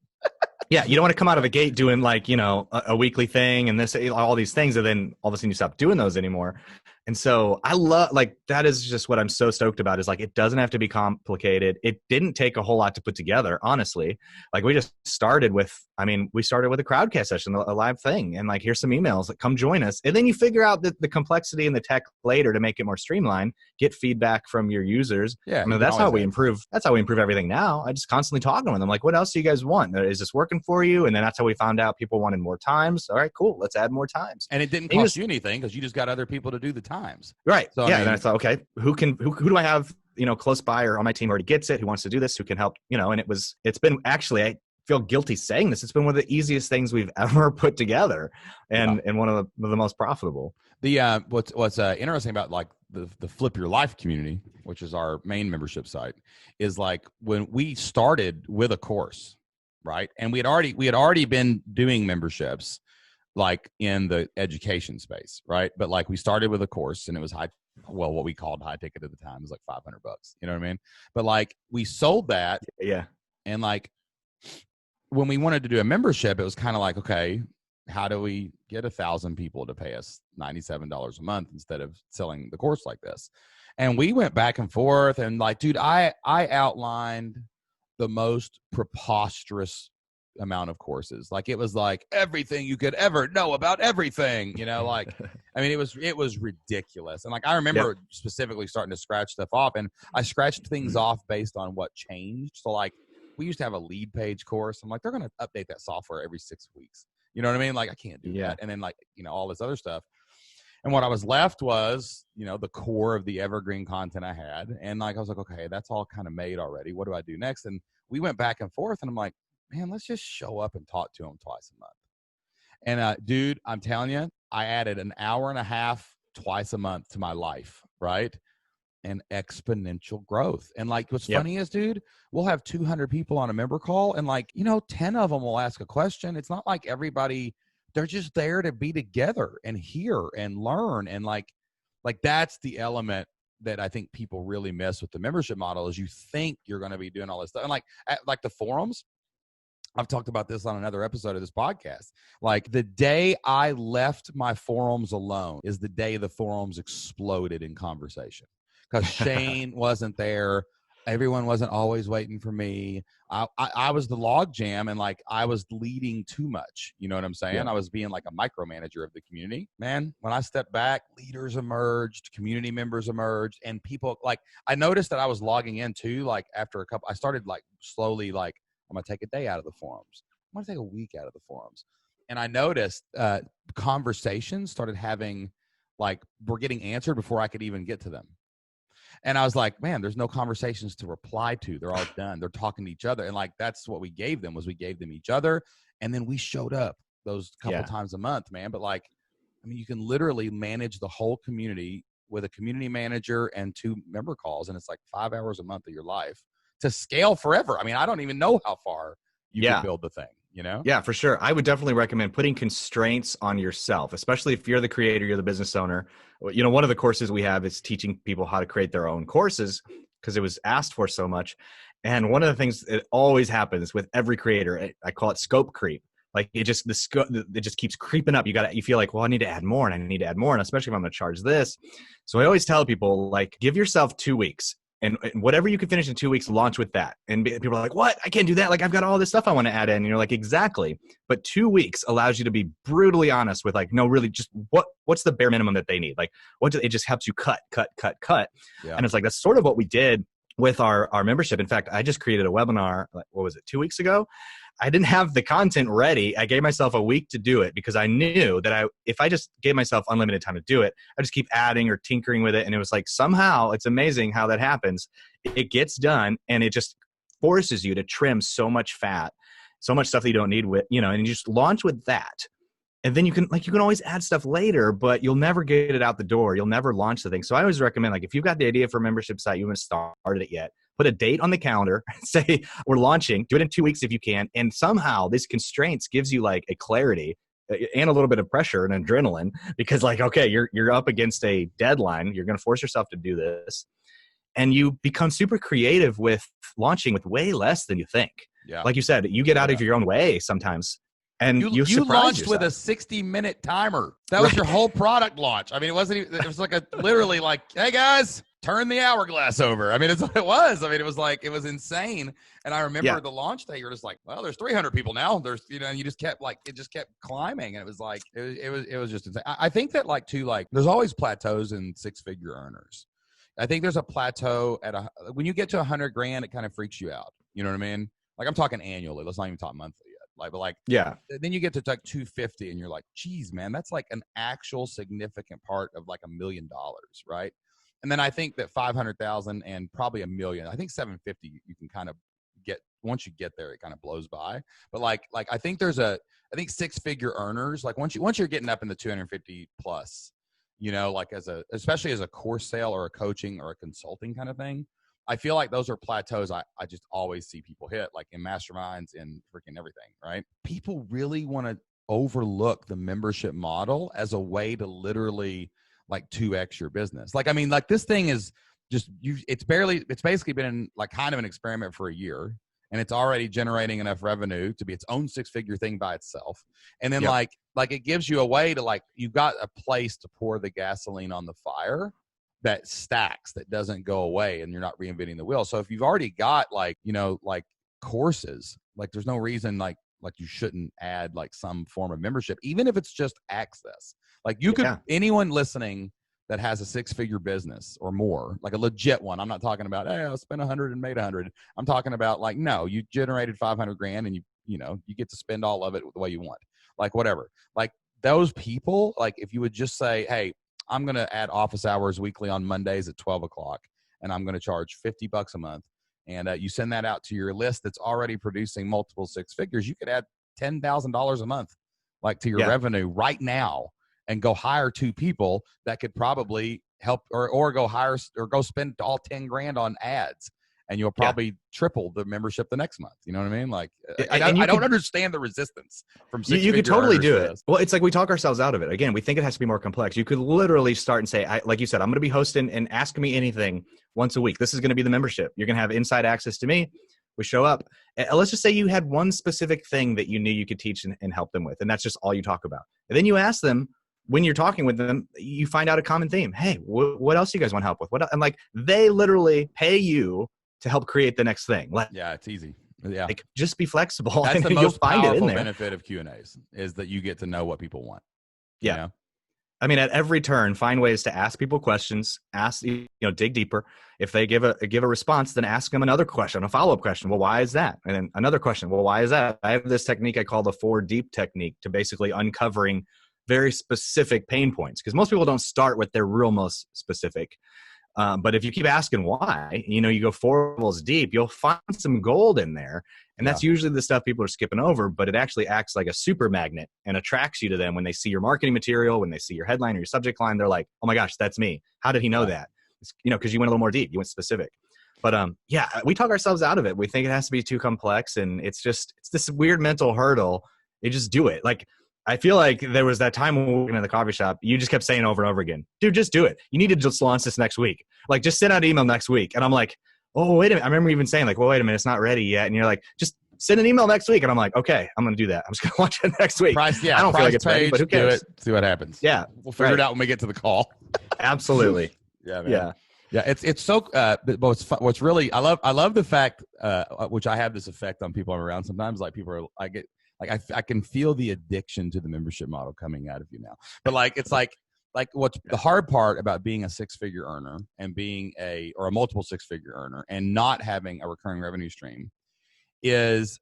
[SPEAKER 2] Yeah, you don't want to come out of the gate doing like, a weekly thing and this, all these things, and then all of a sudden you stop doing those anymore. And so I love, like, that is just what I'm so stoked about, is like, it doesn't have to be complicated. It didn't take a whole lot to put together, honestly. Like, we just started with a crowdcast session, a live thing. And like, here's some emails, like, come join us. And then you figure out the complexity and the tech later to make it more streamlined, get feedback from your users.
[SPEAKER 1] Yeah.
[SPEAKER 2] That's how we improve. That's how we improve everything now. I just constantly talking with them. Like, what else do you guys want? Is this working for you? And then that's how we found out people wanted more times. All right, cool. Let's add more times.
[SPEAKER 1] And it didn't cost you anything, because you just got other people to do the times.
[SPEAKER 2] Right. So, and I thought, okay, who do I have, close by or on my team who already gets it, who wants to do this, who can help, and it's been actually, I feel guilty saying this, it's been one of the easiest things we've ever put together, and one of the most profitable.
[SPEAKER 1] The what's interesting about like the Flip Your Life community, which is our main membership site, is like, when we started with a course, right? And we had already been doing memberships, like, in the education space, right? But like, we started with a course, and it was what we called high ticket at the time. It was like $500. You know what I mean? But like, we sold that.
[SPEAKER 2] Yeah.
[SPEAKER 1] And like, when we wanted to do a membership, it was kind of like, okay, how do we get 1,000 people to pay us $97 a month instead of selling the course like this? And we went back and forth, and like, dude, I outlined the most preposterous amount of courses. Like, it was like everything you could ever know about everything, like, I mean, it was ridiculous. And like, I remember specifically starting to scratch stuff off, and I scratched things off based on what changed. So like, we used to have a lead page course. I'm like, they're going to update that software every 6 weeks. You know what I mean? Like, I can't do that. And then like, all this other stuff. And what I was left was, the core of the evergreen content I had. And like, I was like, okay, that's all kind of made already. What do I do next? And we went back and forth, and I'm like, man, let's just show up and talk to them twice a month. And dude, I'm telling you, I added an hour and a half twice a month to my life, right? And exponential growth. And like, what's funny is, dude, we'll have 200 people on a member call, and like, 10 of them will ask a question. It's not like everybody, they're just there to be together and hear and learn. And like that's the element that I think people really miss with the membership model, is you think you're going to be doing all this stuff. And like the forums, I've talked about this on another episode of this podcast. Like, the day I left my forums alone is the day the forums exploded in conversation, because Shane wasn't there. Everyone wasn't always waiting for me. I was the log jam, and like, I was leading too much. You know what I'm saying? Yeah. I was being like a micromanager of the community. Man, when I stepped back, leaders emerged, community members emerged, and people, like, I noticed that I was logging in too. Like, after a couple, I started like slowly like I'm going to take a day out of the forums. I'm going to take a week out of the forums. And I noticed conversations started having, like, were getting answered before I could even get to them. And I was like, man, there's no conversations to reply to. They're all done. They're talking to each other. And like, that's what we gave them, was we gave them each other. And then we showed up those couple times a month, man. But like, I mean, you can literally manage the whole community with a community manager and 2 member calls. And it's like 5 hours a month of your life to scale forever. I mean, I don't even know how far you can build the thing, you know?
[SPEAKER 2] Yeah, for sure. I would definitely recommend putting constraints on yourself, especially if you're the creator, you're the business owner. You know, one of the courses we have is teaching people how to create their own courses because it was asked for so much. And one of the things that always happens with every creator, I call it scope creep. Like it just keeps creeping up. You feel like, well, I need to add more and I need to add more. And especially if I'm going to charge this. So I always tell people, like, give yourself 2 weeks. And whatever you can finish in 2 weeks, launch with that. And people are like, what? I can't do that. Like, I've got all this stuff I want to add in. And you're like, exactly. But 2 weeks allows you to be brutally honest with, like, no, really, just what's the bare minimum that they need? Like, it just helps you cut.
[SPEAKER 1] Yeah.
[SPEAKER 2] And it's like, that's sort of what we did with our membership. In fact, I just created a webinar, like, what was it, 2 weeks ago? I didn't have the content ready. I gave myself a week to do it because I knew that if I just gave myself unlimited time to do it, I just keep adding or tinkering with it. And it was like, somehow, it's amazing how that happens. It gets done and it just forces you to trim so much fat, so much stuff that you don't need with, you know, and you just launch with that. And then you can always add stuff later, but you'll never get it out the door. You'll never launch the thing. So I always recommend, like, if you've got the idea for a membership site, you haven't started it yet, put a date on the calendar, say we're launching, do it in 2 weeks if you can. And somehow this constraints gives you like a clarity and a little bit of pressure and adrenaline because, like, okay, you're up against a deadline. You're going to force yourself to do this. And you become super creative with launching with way less than you think.
[SPEAKER 1] Yeah.
[SPEAKER 2] Like you said, you get out of your own way sometimes. And you
[SPEAKER 1] launched
[SPEAKER 2] yourself
[SPEAKER 1] with a 60-minute timer. That was your whole product launch. I mean, it wasn't even, it was like literally like, hey guys, turn the hourglass over. I mean, it's what it was. I mean, it was like, it was insane. And I remember the launch day, you're just like, well, there's 300 people now. There's, you know, and you just kept like, it just kept climbing. And it was like, it was just insane. I think that like too, like there's always plateaus in 6-figure earners. I think there's a plateau when you get to 100 grand, it kind of freaks you out. You know what I mean? Like I'm talking annually. Let's not even talk monthly. Then you get to like 250 and you're like, geez, man, that's like an actual significant part of like $1 million, right? And then I think that 500,000 and probably $1 million, I think 750 you can kind of get, once you get there, it kind of blows by. But like I think there's I think 6-figure earners, like once you're getting up in the 250 plus, you know, like especially as a course sale or a coaching or a consulting kind of thing, I feel like those are plateaus I just always see people hit, like in masterminds and freaking everything, right? People really want to overlook the membership model as a way to literally like 2x your business. Like, I mean, like this thing is just, it's basically been like kind of an experiment for a year and it's already generating enough revenue to be its own 6-figure thing by itself. And then like it gives you a way to like, you've got a place to pour the gasoline on the fire that stacks, that doesn't go away, and you're not reinventing the wheel. So if you've already got like, you know, like courses, like there's no reason like you shouldn't add like some form of membership, even if it's just access. Like you could, anyone listening that has a 6-figure business or more, like a legit one. I'm not talking about, hey, I spent 100 and made 100. I'm talking about like, no, you generated 500 grand and you know, you get to spend all of it the way you want, like whatever. Like those people, like if you would just say, hey, I'm going to add office hours weekly on Mondays at 12 o'clock, and I'm going to charge $50 a month. And you send that out to your list that's already producing multiple 6 figures. You could add $10,000 a month, like to your revenue right now, and go hire 2 people that could probably help, or go hire or go spend all 10 grand on ads. And you'll probably triple the membership the next month. You know what I mean? Like, I don't understand the resistance from 6-figure
[SPEAKER 2] You could totally do it.
[SPEAKER 1] This.
[SPEAKER 2] Well, it's like we talk ourselves out of it. Again, we think it has to be more complex. You could literally start and say, like you said, I'm going to be hosting and Ask Me Anything once a week. This is going to be the membership. You're going to have inside access to me. We show up. Let's just say you had one specific thing that you knew you could teach and help them with. And that's just all you talk about. And then you ask them, when you're talking with them, you find out a common theme. Hey, what else do you guys want help with? And like, they literally pay you to help create the next thing.
[SPEAKER 1] Yeah, it's easy. Yeah,
[SPEAKER 2] like just be flexible.
[SPEAKER 1] That's the
[SPEAKER 2] you'll
[SPEAKER 1] most
[SPEAKER 2] find
[SPEAKER 1] powerful
[SPEAKER 2] it in there.
[SPEAKER 1] benefit of Q&As is that you get to know what people want.
[SPEAKER 2] Yeah.
[SPEAKER 1] You know?
[SPEAKER 2] I mean, at every turn, find ways to ask people questions, dig deeper. If they give a response, then ask them another question, a follow-up question. Well, why is that? And then another question. Well, why is that? I have this technique I call the 4 deep technique to basically uncovering very specific pain points, because most people don't start with their real most specific. But if you keep asking why, you go 4 levels deep, you'll find some gold in there. And that's usually the stuff people are skipping over, but it actually acts like a super magnet and attracts you to them when they see your marketing material, when they see your headline or your subject line. They're like, oh my gosh, that's me. How did he know that? It's, because you went a little more deep, you went specific. But we talk ourselves out of it. We think it has to be too complex, and it's this weird mental hurdle. You just do it. Like, I feel like there was that time when we were working in the coffee shop, you just kept saying over and over again, dude, just do it. You need to just launch this next week. Like, just send out an email next week. And I'm like, oh, wait a minute. I remember even saying like, well, wait a minute, it's not ready yet. And you're like, just send an email next week. And I'm like, okay, I'm going to do that. I'm just going to launch it next week. I don't feel like it's ready, but who cares?
[SPEAKER 1] Do it, see what happens.
[SPEAKER 2] Yeah.
[SPEAKER 1] We'll figure it out when we get to the call.
[SPEAKER 2] Absolutely.
[SPEAKER 1] Yeah, man. Yeah. It's so, but what's really, I love the fact, which I have this effect on people I'm around sometimes, like people are, I can feel the addiction to the membership model coming out of you now. But it's like what's the hard part about being a 6-figure earner and being a multiple 6-figure earner and not having a recurring revenue stream is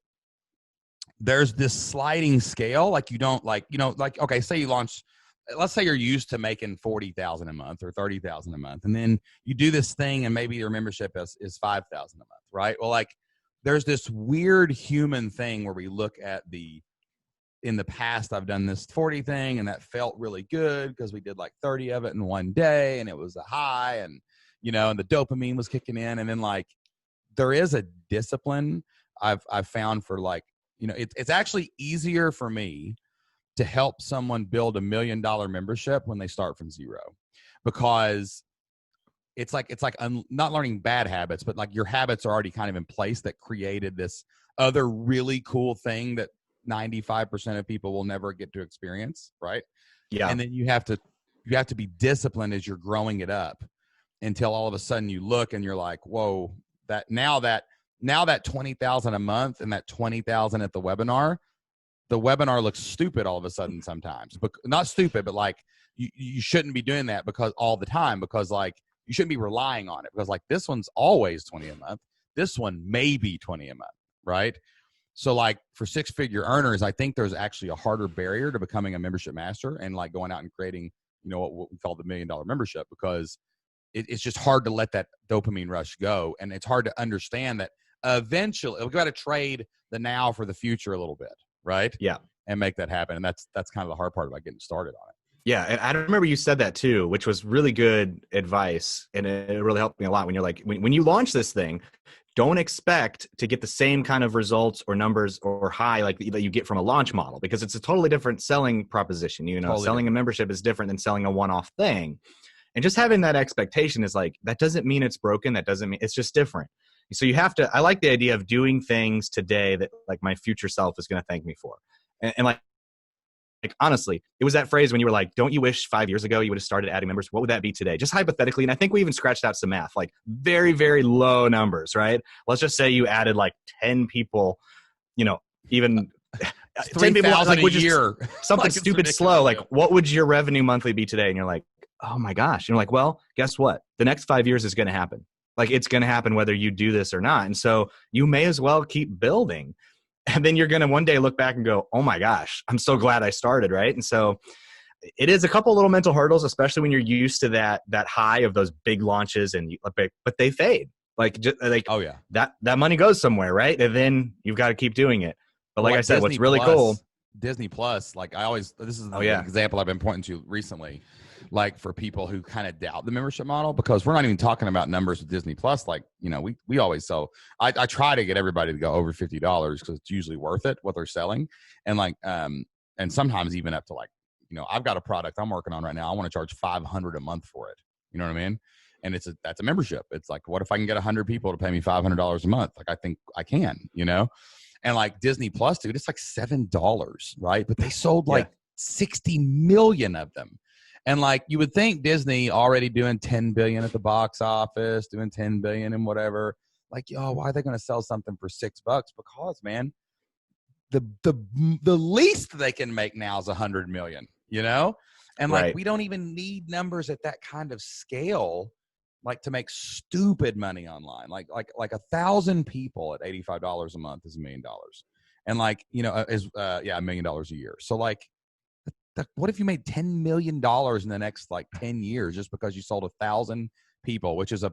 [SPEAKER 1] there's this sliding scale. Like you don't okay, say you launch, let's say you're used to making $40,000 a month or $30,000 a month. And then you do this thing and maybe your membership is $5,000 a month, right? Well, there's this weird human thing where we look at in the past, I've done this 40 thing and that felt really good because we did 30 of it in one day and it was a high and, and the dopamine was kicking in. And then there is a discipline I've found for it's actually easier for me to help someone build $1 million membership when they start from zero, because it's not learning bad habits, but your habits are already kind of in place that created this other really cool thing that 95% of people will never get to experience. Right. Yeah. And then you have to be disciplined as you're growing it up until all of a sudden you look and you're like, whoa, now that 20,000 a month and that 20,000 at the webinar looks stupid all of a sudden sometimes, but not stupid, but you shouldn't be doing that because all the time, because you shouldn't be relying on it, because this one's always 20 a month. This one may be 20 a month. Right. So for 6-figure earners, I think there's actually a harder barrier to becoming a membership master and going out and creating, what we call the $1 million membership, because it's just hard to let that dopamine rush go. And it's hard to understand that eventually we've got to trade the now for the future a little bit. Right. Yeah. And make that happen. And that's kind of the hard part about getting started on it.
[SPEAKER 2] Yeah. And I remember you said that too, which was really good advice. And it really helped me a lot when you're when you launch this thing, don't expect to get the same kind of results or numbers or high that you get from a launch model, because it's a totally different selling proposition. Totally selling different. A membership is different than selling a one-off thing. And just having that expectation is that doesn't mean it's broken. That doesn't mean it's just different. So you have to, I like the idea of doing things today that my future self is going to thank me for. And honestly, it was that phrase when you were don't you wish 5 years ago you would have started adding members? What would that be today? Just hypothetically. And I think we even scratched out some math, very, very low numbers, right? Let's just say you added 10 people, even
[SPEAKER 1] 10 people a year.
[SPEAKER 2] Something stupid slow. What would your revenue monthly be today? And you're oh my gosh. And you're well, guess what? The next 5 years is going to happen. It's going to happen whether you do this or not. And so you may as well keep building. And then you're going to one day look back and go, oh my gosh, I'm so glad I started. Right. And so it is a couple little mental hurdles, especially when you're used to that high of those big launches, but they fade. Oh yeah, that money goes somewhere. Right. And then you've got to keep doing it. But I said, what's really cool,
[SPEAKER 1] Disney Plus, this is an example I've been pointing to recently, for people who kind of doubt the membership model, because we're not even talking about numbers with Disney Plus. We always sell. I try to get everybody to go over $50 because it's usually worth it what they're selling, and and sometimes even up to I've got a product I'm working on right now. I want to charge $500 a month for it. You know what I mean? And that's a membership. It's what if I can get 100 people to pay me $500 a month? I think I can. And Disney Plus, dude, it's $7, right? But they sold 60 million of them. And you would think Disney already doing 10 billion at the box office, doing 10 billion and whatever. Why are they going to sell something for $6? Because, man, the least they can make now is 100 million, you know? And like,
[SPEAKER 2] Right.
[SPEAKER 1] we don't even need numbers at that kind of scale, like to make stupid money online. Like 1,000 people at $85 a month is $1 million. And like, you know, $1 million a year. So like, what if you made $10 million in the next like 10 years just because you sold 1,000 people, which is a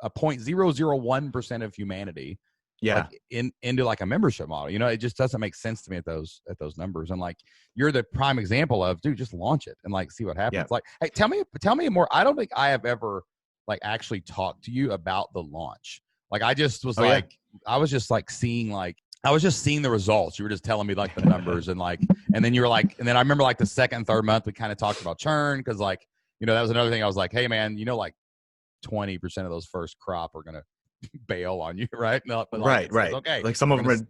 [SPEAKER 1] 0.001% of humanity,
[SPEAKER 2] Yeah.
[SPEAKER 1] like into like a membership model? You know, it just doesn't make sense to me at those numbers. And like, you're the prime example of, dude, just launch it and like see what happens.
[SPEAKER 2] Yeah.
[SPEAKER 1] Like, hey, tell me more. I don't think I have ever like actually talked to you about the launch. Like, I just was I was just seeing the results. You were just telling me like the numbers and like, and then you were like, and then I remember like the second, third month, we kind of talked about churn. Cause like, you know, that was another thing. I was like, hey man, you know, like 20% of those first crop are going to bail on you. Right. No, but like,
[SPEAKER 2] right.
[SPEAKER 1] Okay.
[SPEAKER 2] Like some of them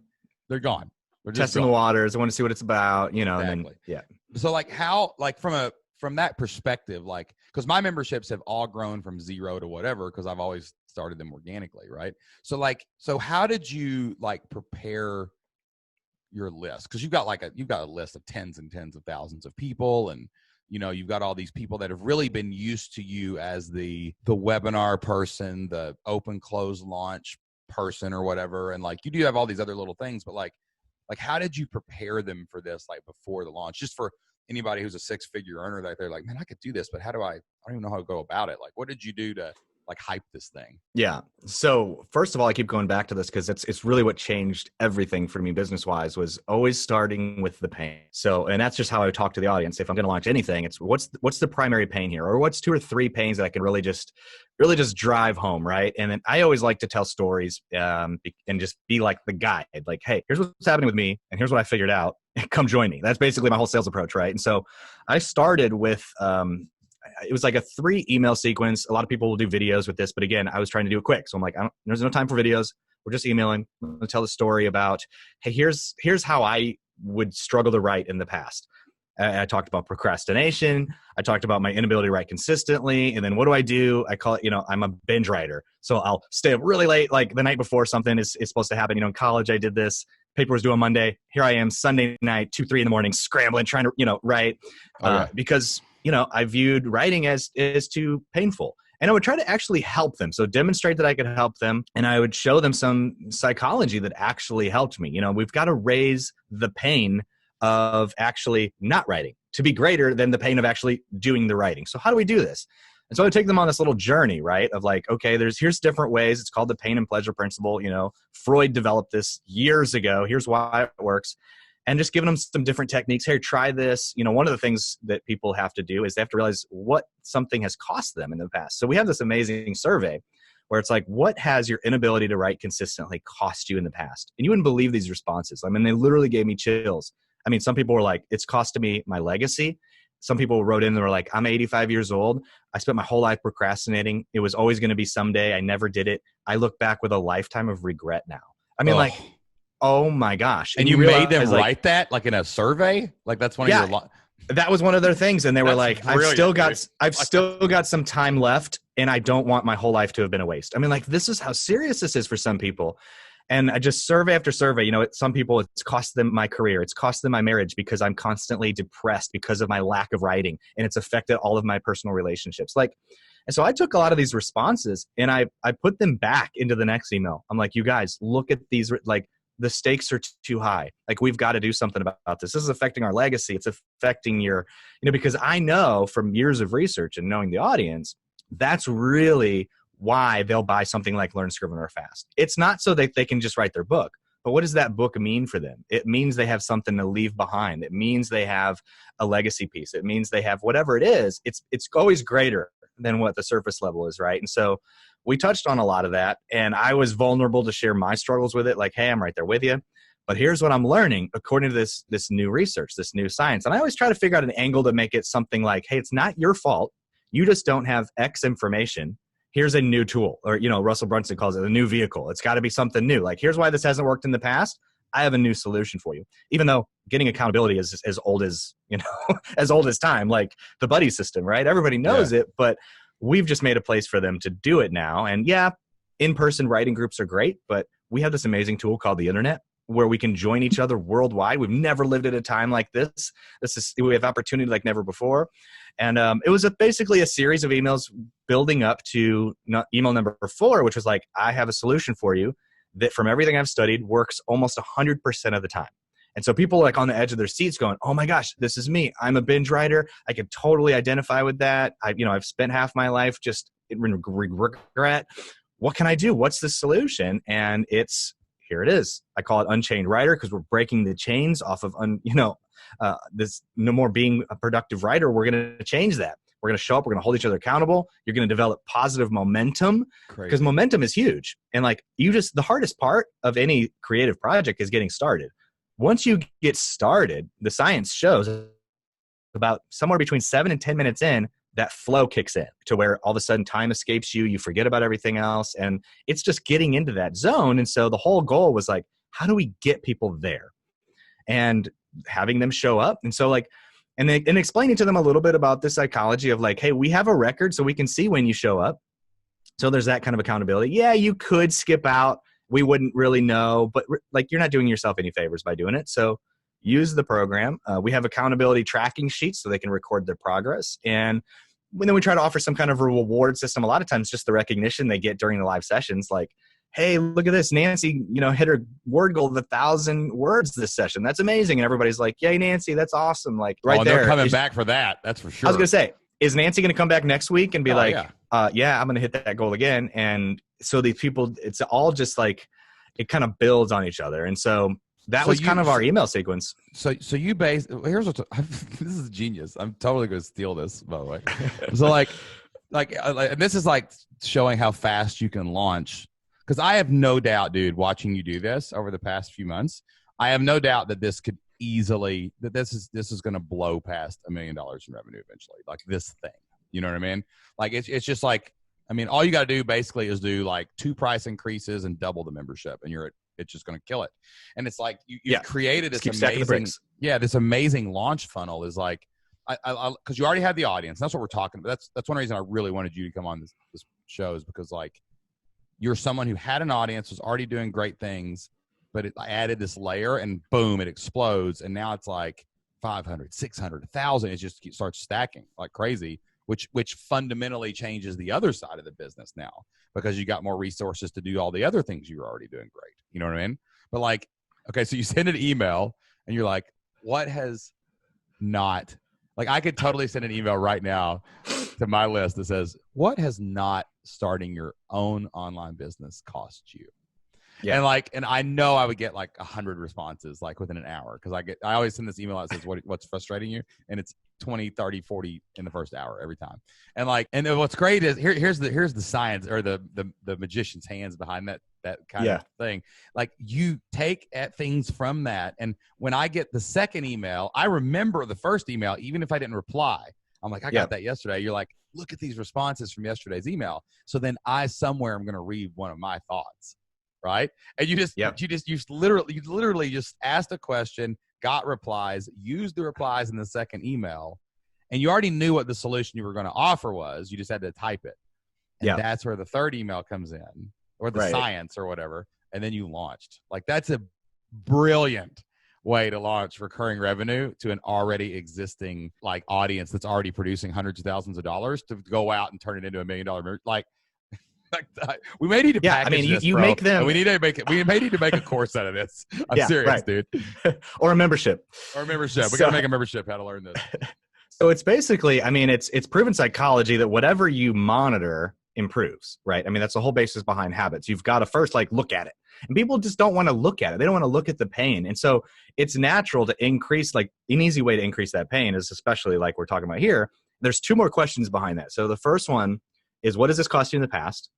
[SPEAKER 1] they're gone. They're just
[SPEAKER 2] testing the waters. I want to see what it's about, you know,
[SPEAKER 1] exactly.
[SPEAKER 2] And then,
[SPEAKER 1] So like how, like from that perspective, like, cause my memberships have all grown from 0 to whatever, cause I've always started them organically. Right. So like, so how did you like prepare your list? Cause you've got a list of tens and tens of thousands of people. And, you know, you've got all these people that have really been used to you as the webinar person, the open close launch person or whatever. And like, you do have all these other little things, but like how did you prepare them for this? Like before the launch, just for anybody who's a 6-figure earner that they're like, man, I could do this, but I don't even know how to go about it. Like, what did you do to like hype this thing?
[SPEAKER 2] Yeah. So first of all, I keep going back to this because it's really what changed everything for me business wise, was always starting with the pain. So, and that's just how I talk to the audience. If I'm going to launch anything, it's what's the primary pain here, or what's 2 or 3 pains that I can really just drive home. Right. And then I always like to tell stories and just be like the guide, like, hey, here's what's happening with me and here's what I figured out. Come join me. That's basically my whole sales approach. Right. And so I started with, it was like a 3 email sequence. A lot of people will do videos with this, but again, I was trying to do it quick. So I'm like, there's no time for videos. We're just emailing. I'm going to tell the story about, hey, here's how I would struggle to write in the past. I talked about procrastination. I talked about my inability to write consistently. And then what do? I call it, I'm a binge writer. So I'll stay up really late, like the night before something is supposed to happen. In college, I did this. Paper was due on Monday. Here I am Sunday night, 2, 3 in the morning, scrambling, trying to, write. Because I viewed writing as too painful. And I would try to actually help them. So demonstrate that I could help them. And I would show them some psychology that actually helped me. We've got to raise the pain of actually not writing to be greater than the pain of actually doing the writing. So how do we do this? And so I would take them on this little journey, right? Of like, okay, here's different ways. It's called the pain and pleasure principle. Freud developed this years ago. Here's why it works. And just giving them some different techniques. Here, try this. One of the things that people have to do is they have to realize what something has cost them in the past. So we have this amazing survey where it's like, what has your inability to write consistently cost you in the past? And you wouldn't believe these responses. I mean, they literally gave me chills. I mean, some people were like, it's costing me my legacy. Some people wrote in, they were like, I'm 85 years old. I spent my whole life procrastinating. It was always going to be someday. I never did it. I look back with a lifetime of regret now. I mean, oh my gosh.
[SPEAKER 1] And you made them write that like in a survey? Like that's one of your...
[SPEAKER 2] That was one of their things. And they were like, I've still got some time left and I don't want my whole life to have been a waste. I mean, like, this is how serious this is for some people. And I just survey after survey, some people, it's cost them my career. It's cost them my marriage because I'm constantly depressed because of my lack of writing. And it's affected all of my personal relationships. And so I took a lot of these responses and I put them back into the next email. I'm like, you guys, look at these, like, the stakes are too high. Like, we've got to do something about this. This is affecting our legacy. It's affecting your, because I know from years of research and knowing the audience, that's really why they'll buy something like Learn Scrivener Fast. It's not so that they can just write their book, but what does that book mean for them? It means they have something to leave behind. It means they have a legacy piece. It means they have whatever it is. It's always greater than what the surface level is, right? And so we touched on a lot of that, and I was vulnerable to share my struggles with it. Like, hey, I'm right there with you, but here's what I'm learning according to this new research, this new science. And I always try to figure out an angle to make it something like, hey, it's not your fault. You just don't have X information. Here's a new tool, or, Russell Brunson calls it a new vehicle. It's got to be something new. Like, here's why this hasn't worked in the past. I have a new solution for you. Even though getting accountability is as old as, as old as time, like the buddy system, right? Everybody knows it, but we've just made a place for them to do it now. And in-person writing groups are great, but we have this amazing tool called the internet. where we can join each other worldwide. We've never lived at a time like this. We have opportunity like never before. And it was basically a series of emails building up to email number 4, which was like, I have a solution for you that from everything I've studied works almost 100% of the time. And so people like on the edge of their seats going, oh my gosh, this is me. I'm a binge writer. I can totally identify with that. I've spent half my life just in regret. What can I do? What's the solution? And here it is. I call it Unchained Writer because we're breaking the chains off of, this no more being a productive writer. We're going to change that. We're going to show up. We're going to hold each other accountable. You're going to develop positive momentum because momentum is huge. And like the hardest part of any creative project is getting started. Once you get started, the science shows about somewhere between 7 and 10 minutes in, that flow kicks in to where all of a sudden time escapes you. You forget about everything else. And it's just getting into that zone. And so the whole goal was like, how do we get people there? And having them show up. And so like, and explaining to them a little bit about the psychology of like, hey, we have a record so we can see when you show up. So there's that kind of accountability. Yeah, you could skip out. We wouldn't really know, but like you're not doing yourself any favors by doing it. So use the program. We have accountability tracking sheets so they can record their progress. And then we try to offer some kind of a reward system. A lot of times just the recognition they get during the live sessions, like, hey, look at this. Nancy, hit her word goal of 1,000 words this session. That's amazing. And everybody's like, yay, Nancy, that's awesome. Like right there.
[SPEAKER 1] They're coming back for that. That's for sure.
[SPEAKER 2] I was going to say, is Nancy going to come back next week and be yeah, I'm going to hit that goal again. And so these people, it's all just like, it kind of builds on each other. And so that was kind of our email sequence.
[SPEAKER 1] So you here's what, this is genius. I'm totally going to steal this, by the way. So like, and this is like showing how fast you can launch. Because I have no doubt, dude, watching you do this over the past few months, I have no doubt that this could easily, this is going to blow past $1 million in revenue eventually. Like this thing, you know what I mean? Like it's just like, all you got to do basically is do like 2 price increases and double the membership, and it's just going to kill it. And it's like you've created this amazing, this amazing launch funnel is like, because you already have the audience. That's what we're talking about. That's one reason I really wanted you to come on this show, is because like you're someone who had an audience, was already doing great things, but it added this layer and boom, it explodes. And now it's like 500, 600, 1,000. It just starts stacking like crazy, which fundamentally changes the other side of the business now, because you got more resources to do all the other things you were already doing great. You know what I mean? But like, okay, so you send an email and you're like, what has not, like I could totally send an email right now to my list that says, what has not starting your own online business cost you? Yeah. And I know I would get like 100 responses like within an hour, because I always send this email that says what's frustrating you, and it's 20, 30, 40 in the first hour every time. And what's great is here's the science, or the magician's hands behind that kind of thing. Like you take at things from that, and when I get the second email, I remember the first email even if I didn't reply. I'm like, I got that yesterday. You're like, look at these responses from yesterday's email. So then I somewhere I'm going to read one of my thoughts. Right. And you literally just asked a question, got replies, used the replies in the second email, and you already knew what the solution you were going to offer was. You just had to type it. And that's where the third email comes in, or the science or whatever. And then you launched. Like that's a brilliant way to launch recurring revenue to an already existing like audience that's already producing hundreds of thousands of dollars, to go out and turn it into $1 million. Like, we may need to package this,
[SPEAKER 2] you
[SPEAKER 1] bro.
[SPEAKER 2] make them.
[SPEAKER 1] We may need to make a course out of this. I'm serious, dude.
[SPEAKER 2] Or a membership.
[SPEAKER 1] We gotta make a membership. How to learn this.
[SPEAKER 2] So it's basically, it's proven psychology that whatever you monitor improves, right? That's the whole basis behind habits. You've got to first like look at it, and people just don't want to look at it. They don't want to look at the pain, and so it's natural to increase. Like an easy way to increase that pain is, especially like we're talking about here, there's 2 more questions behind that. So the first one is, what does this cost you in the past?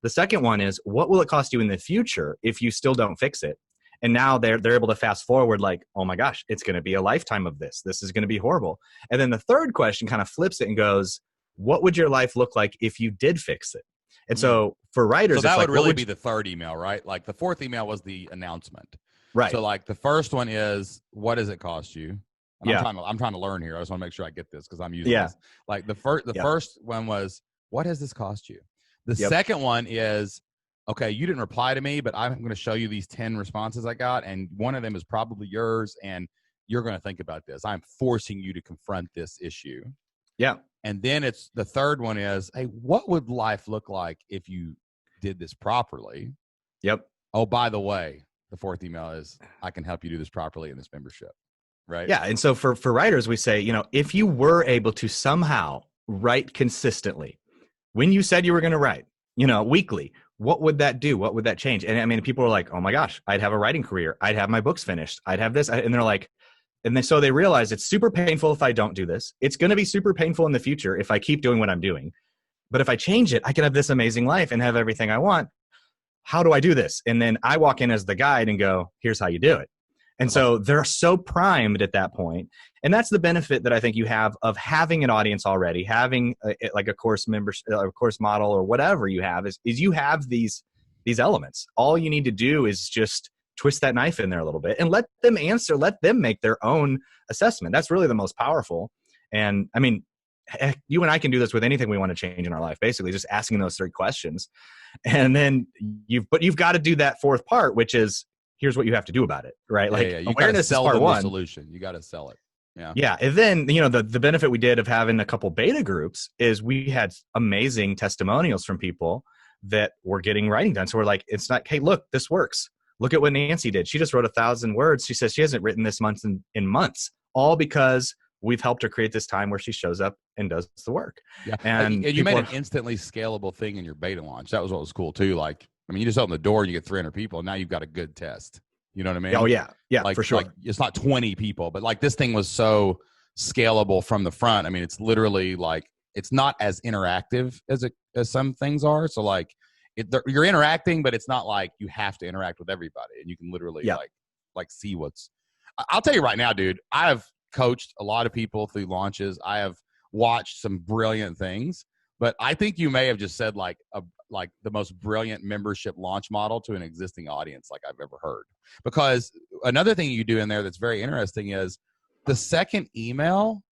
[SPEAKER 2] The second one is, what will it cost you in the future if you still don't fix it? And now they're able to fast forward like, oh my gosh, it's going to be a lifetime of this. This is going to be horrible. And then the third question kind of flips it and goes, what would your life look like if you did fix it? And so for writers,
[SPEAKER 1] so that would really be the third email, right? Like the fourth email was the announcement.
[SPEAKER 2] Right.
[SPEAKER 1] So like the first one is, what does it cost you? I'm trying to learn here. I just want to make sure I get this because I'm using this. Like the first one was, what has this cost you? The second one is, okay, you didn't reply to me, but I'm going to show you these 10 responses I got. And one of them is probably yours. And you're going to think about this. I'm forcing you to confront this issue.
[SPEAKER 2] Yeah.
[SPEAKER 1] And then it's the third one is, hey, what would life look like if you did this properly?
[SPEAKER 2] Yep.
[SPEAKER 1] Oh, by the way, the fourth email is, I can help you do this properly in this membership. Right.
[SPEAKER 2] Yeah. And so for writers, we say, if you were able to somehow write consistently, when you said you were going to write, weekly, what would that do? What would that change? And I mean, people are like, oh my gosh, I'd have a writing career. I'd have my books finished. I'd have this. And they're like, so they realize it's super painful if I don't do this. It's going to be super painful in the future if I keep doing what I'm doing. But if I change it, I can have this amazing life and have everything I want. How do I do this? And then I walk in as the guide and go, here's how you do it. And so they're so primed at that point. And that's the benefit that I think you have of having an audience already, having like a course membership, a course model, or whatever you have is you have these elements. All you need to do is just twist that knife in there a little bit and let them answer, let them make their own assessment. That's really the most powerful. And I mean, heck, you and I can do this with anything we want to change in our life, basically just asking those 3 questions. And then you've got to do that fourth part, which is, here's what you have to do about it, right? Like
[SPEAKER 1] You
[SPEAKER 2] awareness
[SPEAKER 1] sell
[SPEAKER 2] is part
[SPEAKER 1] them
[SPEAKER 2] one.
[SPEAKER 1] the solution. You got to sell it. Yeah.
[SPEAKER 2] Yeah. And then, the benefit we did of having a couple beta groups is we had amazing testimonials from people that were getting writing done. So we're like, it's not, hey, look, this works. Look at what Nancy did. She just wrote 1,000 words. She says she hasn't written this month in months, all because we've helped her create this time where she shows up and does the work.
[SPEAKER 1] Yeah. And you made an instantly scalable thing in your beta launch. That was what was cool too. Like, I mean, you just open the door and you get 300 people. And now you've got a good test. You know what I mean?
[SPEAKER 2] Oh yeah. Yeah,
[SPEAKER 1] like,
[SPEAKER 2] for sure.
[SPEAKER 1] Like it's not 20 people, but like this thing was so scalable from the front. I mean, it's literally like, it's not as interactive as some things are. So like you're interacting, but it's not like you have to interact with everybody, and you can literally like see what's. I'll tell you right now, dude. I have coached a lot of people through launches. I have watched some brilliant things, but I think you may have just said like the most brilliant membership launch model to an existing audience like I've ever heard. Because another thing you do in there that's very interesting is the second email.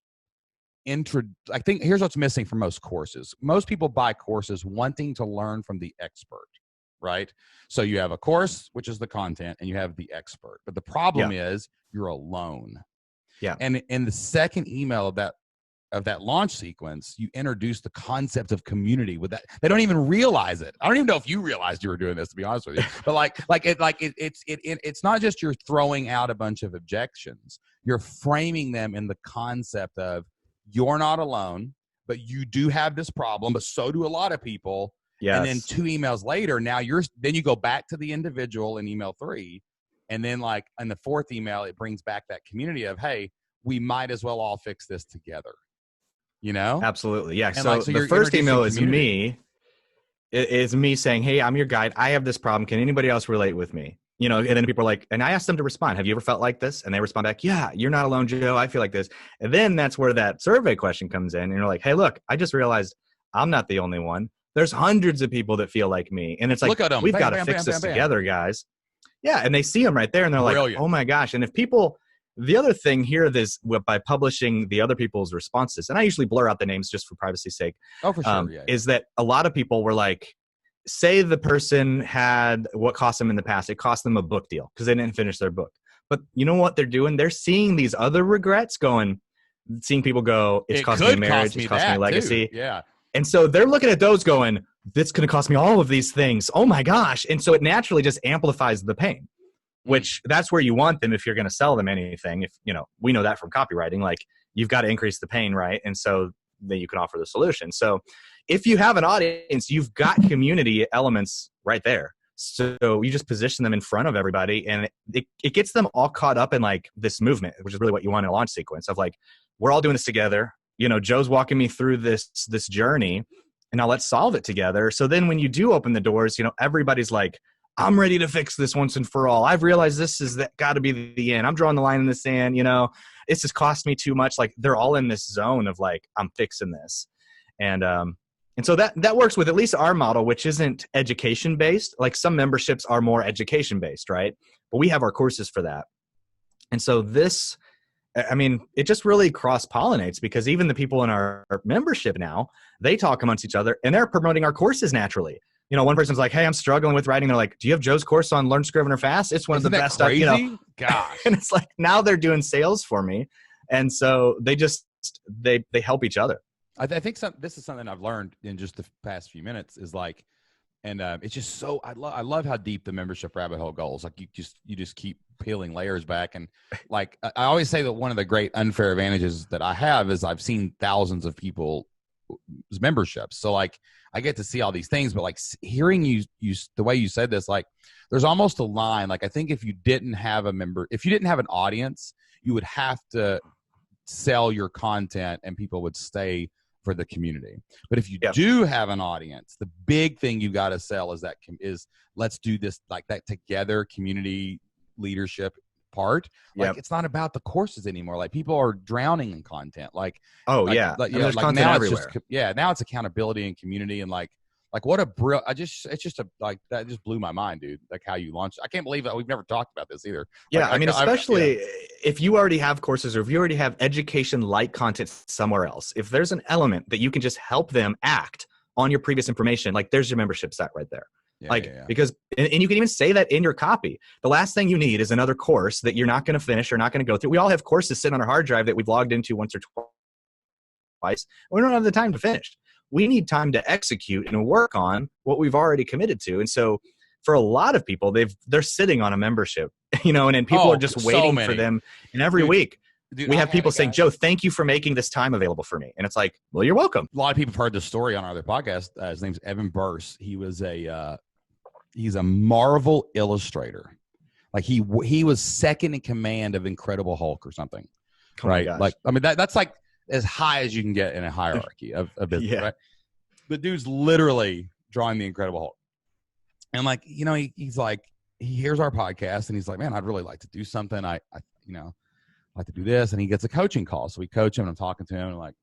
[SPEAKER 1] I think here's what's missing from most courses. Most people buy courses wanting to learn from the expert, right? So you have a course, which is the content, and you have the expert. But the problem is you're alone.
[SPEAKER 2] Yeah.
[SPEAKER 1] And in the second email of that launch sequence, you introduce the concept of community with that. They don't even realize it. I don't even know if you realized you were doing this, to be honest with you. But it's not just you're throwing out a bunch of objections. You're framing them in the concept of you're not alone, but you do have this problem, but so do a lot of people. Yes. And then 2 emails later, now then you go back to the individual in email 3. And then like in the 4th email, it brings back that community of, hey, we might as well all fix this together.
[SPEAKER 2] Absolutely. Yeah.
[SPEAKER 1] And
[SPEAKER 2] so the first email is me. It is me saying, hey, I'm your guide. I have this problem. Can anybody else relate with me? And then people are like, and I asked them to respond. Have you ever felt like this? And they respond back, yeah, you're not alone, Joe. I feel like this. And then that's where that survey question comes in. And you're like, hey, look, I just realized I'm not the only one. There's hundreds of people that feel like me. And it's like, we've got to fix this together, guys. Yeah. And they see them right there and they're like, oh my gosh. And if people, the other thing here is by publishing the other people's responses, and I usually blur out the names just for privacy's sake.
[SPEAKER 1] Oh, for sure.
[SPEAKER 2] Is that a lot of people were like, say the person had what cost them in the past. It cost them a book deal because they didn't finish their book. But you know what they're doing? They're seeing these other regrets seeing people go, it's cost me marriage, it's cost me legacy.
[SPEAKER 1] Too. Yeah.
[SPEAKER 2] And so they're looking at those going, this going to cost me all of these things. Oh my gosh. And so it naturally just amplifies the pain, which that's where you want them if you're going to sell them anything. If, we know that from copywriting, like you've got to increase the pain, right? And so then you can offer the solution. So if you have an audience, you've got community elements right there. So you just position them in front of everybody, and it gets them all caught up in like this movement, which is really what you want in a launch sequence of like, we're all doing this together. Joe's walking me through this journey, and now let's solve it together. So then when you do open the doors, everybody's like, I'm ready to fix this once and for all. I've realized this is got to be the end. I'm drawing the line in the sand. It's just cost me too much. Like they're all in this zone of like, I'm fixing this. And so that works with at least our model, which isn't education based. Like some memberships are more education based, right? But we have our courses for that. And so it just really cross pollinates because even the people in our membership now, they talk amongst each other and they're promoting our courses naturally. You know, one person's like, hey, I'm struggling with writing. They're like, do you have Joe's course on Learn Scrivener Fast? It's one of the best stuff, you know.
[SPEAKER 1] Gosh.
[SPEAKER 2] And it's like, now they're doing sales for me. And so they just, they help each other.
[SPEAKER 1] I think this is something I've learned in just the past few minutes is like, and it's just so, I love how deep the membership rabbit hole goes. Like you just keep peeling layers back. And like, I always say that one of the great unfair advantages that I have is I've seen thousands of people's memberships. So like, I get to see all these things, but like hearing you the way you said this, like there's almost a line. Like I think if you didn't have an audience, you would have to sell your content and people would stay for the community. But if you do have an audience, the big thing you got to sell is let's do this like that together, community leadership part. Like it's not about the courses anymore. Like people are drowning in content. Like
[SPEAKER 2] there's content everywhere.
[SPEAKER 1] Now it's accountability and community and like what a that just blew my mind, dude. Like how you launched. I can't believe that we've never talked about this either.
[SPEAKER 2] Yeah, I mean, especially if you already have courses or if you already have education-like content somewhere else, if there's an element that you can just help them act on your previous information, like there's your membership site right there. Because and you can even say that in your copy. The last thing you need is another course that you're not going to finish or not going to go through. We all have courses sitting on our hard drive that we've logged into once or twice. We don't have the time to finish. We need time to execute and work on what we've already committed to. And so for a lot of people, they're sitting on a membership, you know, and people are just waiting for them. And every week we have people saying, Joe, thank you for making this time available for me. And it's like, well, you're welcome.
[SPEAKER 1] A lot of people have heard this story on our other podcast. His name's Evan Burse. He was he's a Marvel illustrator. Like he was second in command of Incredible Hulk or something. Right. Like, I mean, that's like as high as you can get in a hierarchy of business, right? The dude's literally drawing the Incredible Hulk. And like, you know, he's like, he hears our podcast and he's like, man, I'd really like to do something. I like to do this. And he gets a coaching call. So we coach him and I'm talking to him and I'm like,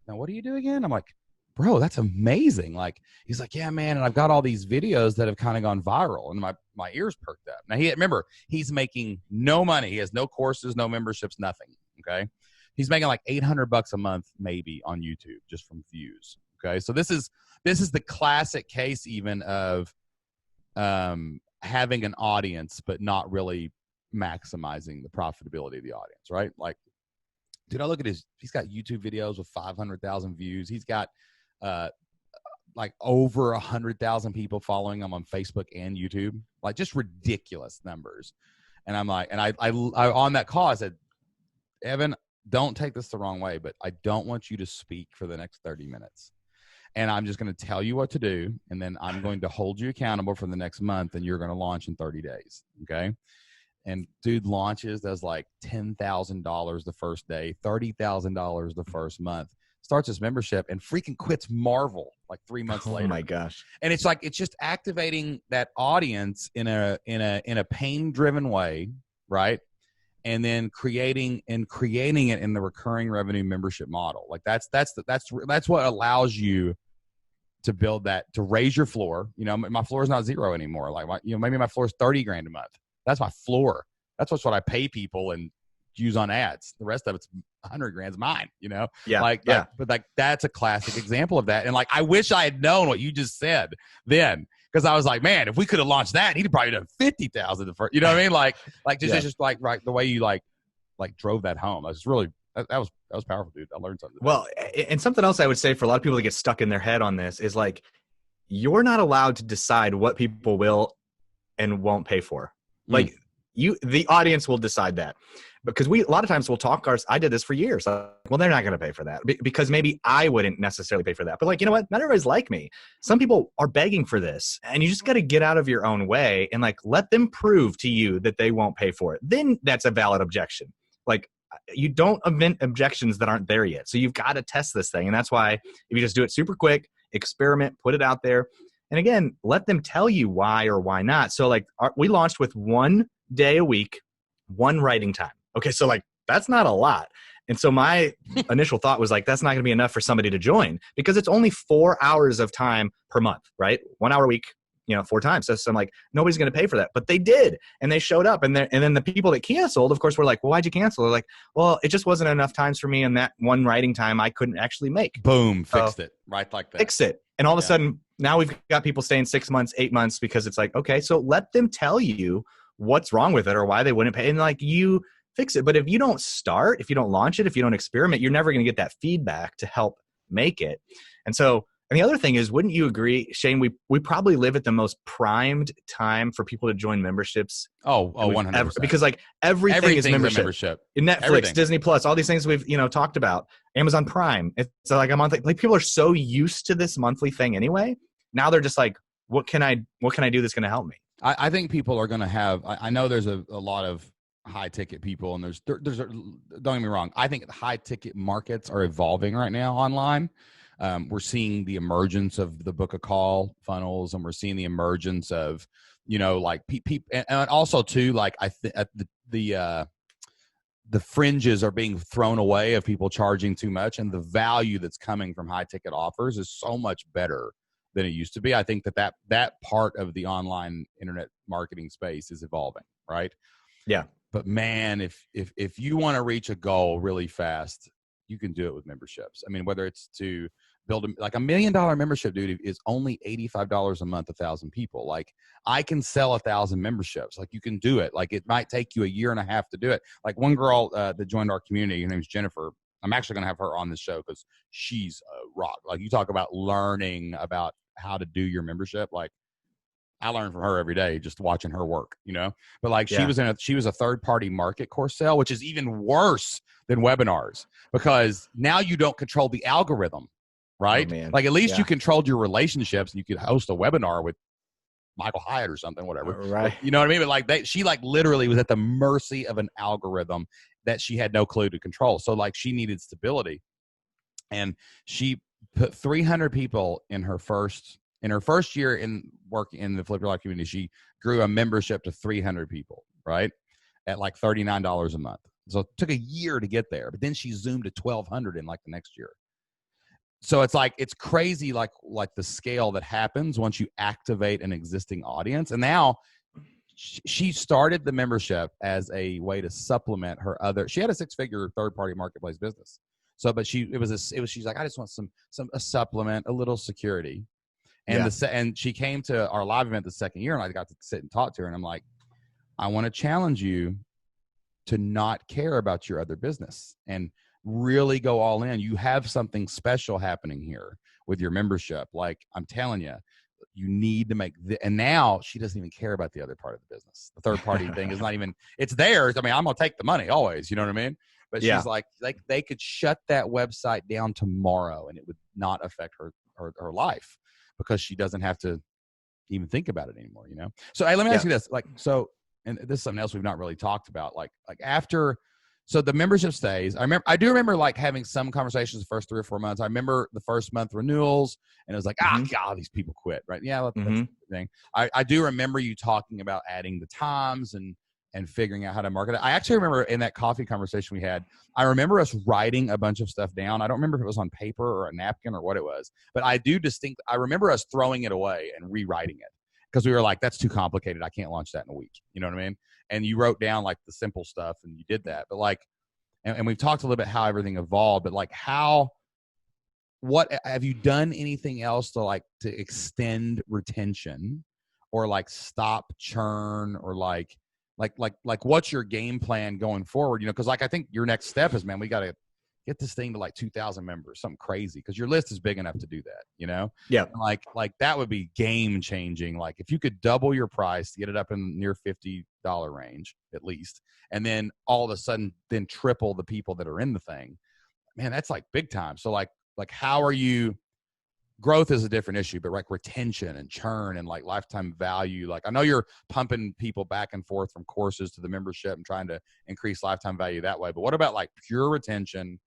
[SPEAKER 1] now what do you do again? I'm like, bro, that's amazing. Like, he's like, yeah, man. And I've got all these videos that have kind of gone viral and my ears perked up. Now remember, he's making no money. He has no courses, no memberships, nothing. Okay. He's making like $800 a month, maybe on YouTube just from views. Okay. So this is the classic case even of having an audience, but not really maximizing the profitability of the audience, right? Like, dude, I look at he's got YouTube videos with 500,000 views. He's got like over 100,000 people following him on Facebook and YouTube, like just ridiculous numbers. And I'm like, and I on that call, I said, Evan, don't take this the wrong way, but I don't want you to speak for the next 30 minutes. And I'm just going to tell you what to do. And then I'm going to hold you accountable for the next month and you're going to launch in 30 days. Okay. And dude launches, does like $10,000 the first day, $30,000 the first month, starts his membership and freaking quits Marvel like 3 months later.
[SPEAKER 2] Oh my gosh.
[SPEAKER 1] And it's like, it's just activating that audience in a pain driven way. Right. And then creating it in the recurring revenue membership model. Like that's what allows you to build that, to raise your floor. You know, my floor is not zero anymore. Like maybe my floor is 30 grand a month. That's my floor. That's what I pay people and use on ads. The rest of it's 100 grand's mine, you know? But like, that's a classic example of that. And like, I wish I had known what you just said then. Because I was like, man, if we could have launched that, he'd have probably done 50,000 the first. You know what I mean? Like just like right the way you like drove that home. That was powerful, dude. I learned something.
[SPEAKER 2] Well, and something else I would say for a lot of people that get stuck in their head on this is like, you're not allowed to decide what people will and won't pay for. Like the audience will decide that. Because a lot of times we'll talk I did this for years. Well, they're not going to pay for that because maybe I wouldn't necessarily pay for that. But like, you know what? Not everybody's like me. Some people are begging for this and you just got to get out of your own way and like, let them prove to you that they won't pay for it. Then that's a valid objection. Like you don't invent objections that aren't there yet. So you've got to test this thing. And that's why if you just do it super quick, experiment, put it out there. And again, let them tell you why or why not. So like we launched with 1 day a week, 1 writing time. Okay, so like that's not a lot. And so my initial thought was like, that's not going to be enough for somebody to join because it's only 4 hours of time per month, right? 1 hour a week, 4 times. So I'm like, nobody's going to pay for that, but they did. And they showed up, and then the people that canceled, of course, were like, well, why'd you cancel? They're like, well, it just wasn't enough times for me. And that one writing time I couldn't actually make.
[SPEAKER 1] Boom. Fixed it. Right. Like that.
[SPEAKER 2] Fix it. And all of a sudden now we've got people staying 6 months, 8 months, because it's like, okay, so let them tell you what's wrong with it or why they wouldn't pay. And like, you fix it. But if you don't start, if you don't launch it, if you don't experiment, you're never going to get that feedback to help make it. And the other thing is, wouldn't you agree, Shane, we probably live at the most primed time for people to join memberships.
[SPEAKER 1] 100%.
[SPEAKER 2] Because like everything is membership. Netflix,
[SPEAKER 1] Everything.
[SPEAKER 2] Disney Plus, all these things we've, talked about, Amazon Prime. It's like a monthly, like people are so used to this monthly thing anyway. Now they're just like, what can I do that's going to help me?
[SPEAKER 1] I think people are going to have, I know there's a lot of high ticket people, and there's don't get me wrong. I think high ticket markets are evolving right now online. We're seeing the emergence of the book a call funnels, and we're seeing the emergence of, like people, and also too, like the fringes are being thrown away of people charging too much, and the value that's coming from high ticket offers is so much better than it used to be. I think that part of the online internet marketing space is evolving, right? Yeah. But man, if you want to reach a goal really fast, you can do it with memberships. I mean, whether it's to build like $1 million membership, dude, is only $85 a month, 1,000 people. Like, I can sell 1,000 memberships. Like, you can do it. Like, it might take you a year and a half to do it. Like, one girl that joined our community, her name's Jennifer. I'm actually going to have her on this show because she's a rock. Like, you talk about learning about how to do your membership. Like, I learn from her every day just watching her work, but like she was a third-party market course sale, which is even worse than webinars, because now you don't control the algorithm, right? Oh, man. Like, at least you controlled your relationships, and you could host a webinar with Michael Hyatt or something, whatever. Right. You know what I mean? But like she like literally was at the mercy of an algorithm that she had no clue to control. So like she needed stability, and she put 300 people in her first year in work in the Flip Your Life community. She grew a membership to 300 people, right? At like $39 a month. So it took a year to get there, but then she zoomed to 1,200 in like the next year. So it's like, it's crazy, like the scale that happens once you activate an existing audience. And now she started the membership as a way to supplement her she had a 6-figure third-party marketplace business. So, but she's like, I just want a supplement, a little security. And and she came to our live event the second year, and I got to sit and talk to her, and I'm like, I want to challenge you to not care about your other business and really go all in. You have something special happening here with your membership. Like, I'm telling you, you need to make and now she doesn't even care about the other part of the business. The third party thing is not even, it's theirs. I mean, I'm going to take the money always, you know what I mean? But she's like they could shut that website down tomorrow and it would not affect her life, because she doesn't have to even think about it anymore, So hey, let me ask you this. Like, so, and this is something else we've not really talked about. Like after, so the membership stays. I do remember like having some conversations the first 3 or 4 months. I remember the first month renewals, and it was like, God, these people quit, right? Yeah, that's the thing. I do remember you talking about adding the times and figuring out how to market it. I actually remember in that coffee conversation we had, I remember us writing a bunch of stuff down. I don't remember if it was on paper or a napkin or what it was, but I remember us throwing it away and rewriting it, because we were like, that's too complicated. I can't launch that in a week. You know what I mean? And you wrote down like the simple stuff and you did that. But like, and we've talked a little bit how everything evolved, but like what have you done anything else to extend retention or like stop churn, or like what's your game plan going forward? Because like I think your next step is, man, we got to get this thing to like 2,000 members, something crazy, because your list is big enough to do that, Yeah. And like that would be game changing. Like if you could double your price to get it up in near $50 range at least, and then all of a sudden then triple the people that are in the thing, man, that's like big time. So like how are you? Growth is a different issue, but like retention and churn and like lifetime value. Like I know you're pumping people back and forth from courses to the membership and trying to increase lifetime value that way. But what about like pure retention,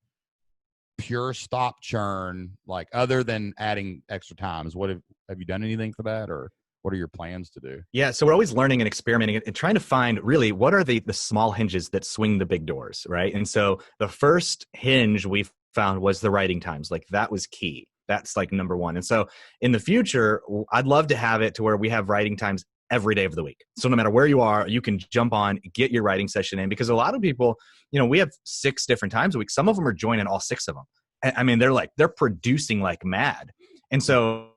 [SPEAKER 1] pure stop churn, like other than adding extra times? What have you done anything for that, or what are your plans to do? Yeah. So we're always learning and experimenting and trying to find really what are the small hinges that swing the big doors. Right. And so the first hinge we found was the writing times. Like that was key.
[SPEAKER 2] That's like number one. And so in the future, I'd love to have it to where we have writing times every day of the week. So no matter where you are, you can jump on, get your writing session in, because a lot of people, we have 6 different times a week. Some of them are joining all 6 of them. I mean, they're producing like mad. And so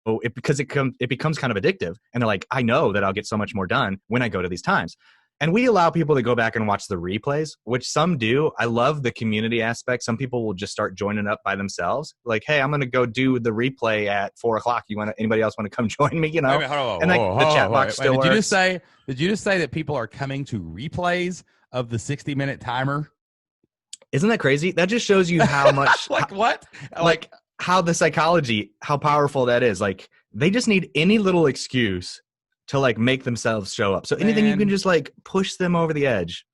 [SPEAKER 2] it becomes kind of addictive. And they're like, I know that I'll get so much more done when I go to these times. And we allow people to go back and watch the replays, which some do. I love the community aspect. Some people will just start joining up by themselves. Like, hey, I'm going to go do the replay at 4:00. Anybody else want to come join me?
[SPEAKER 1] Wait a minute,
[SPEAKER 2] and the chat box still works.
[SPEAKER 1] Did you just say that people are coming to replays of the 60-minute timer?
[SPEAKER 2] Isn't that crazy? That just shows you how much
[SPEAKER 1] what?
[SPEAKER 2] Like how the psychology, how powerful that is. Like, they just need any little excuse to like make themselves show up. So anything you can just like push them over the edge.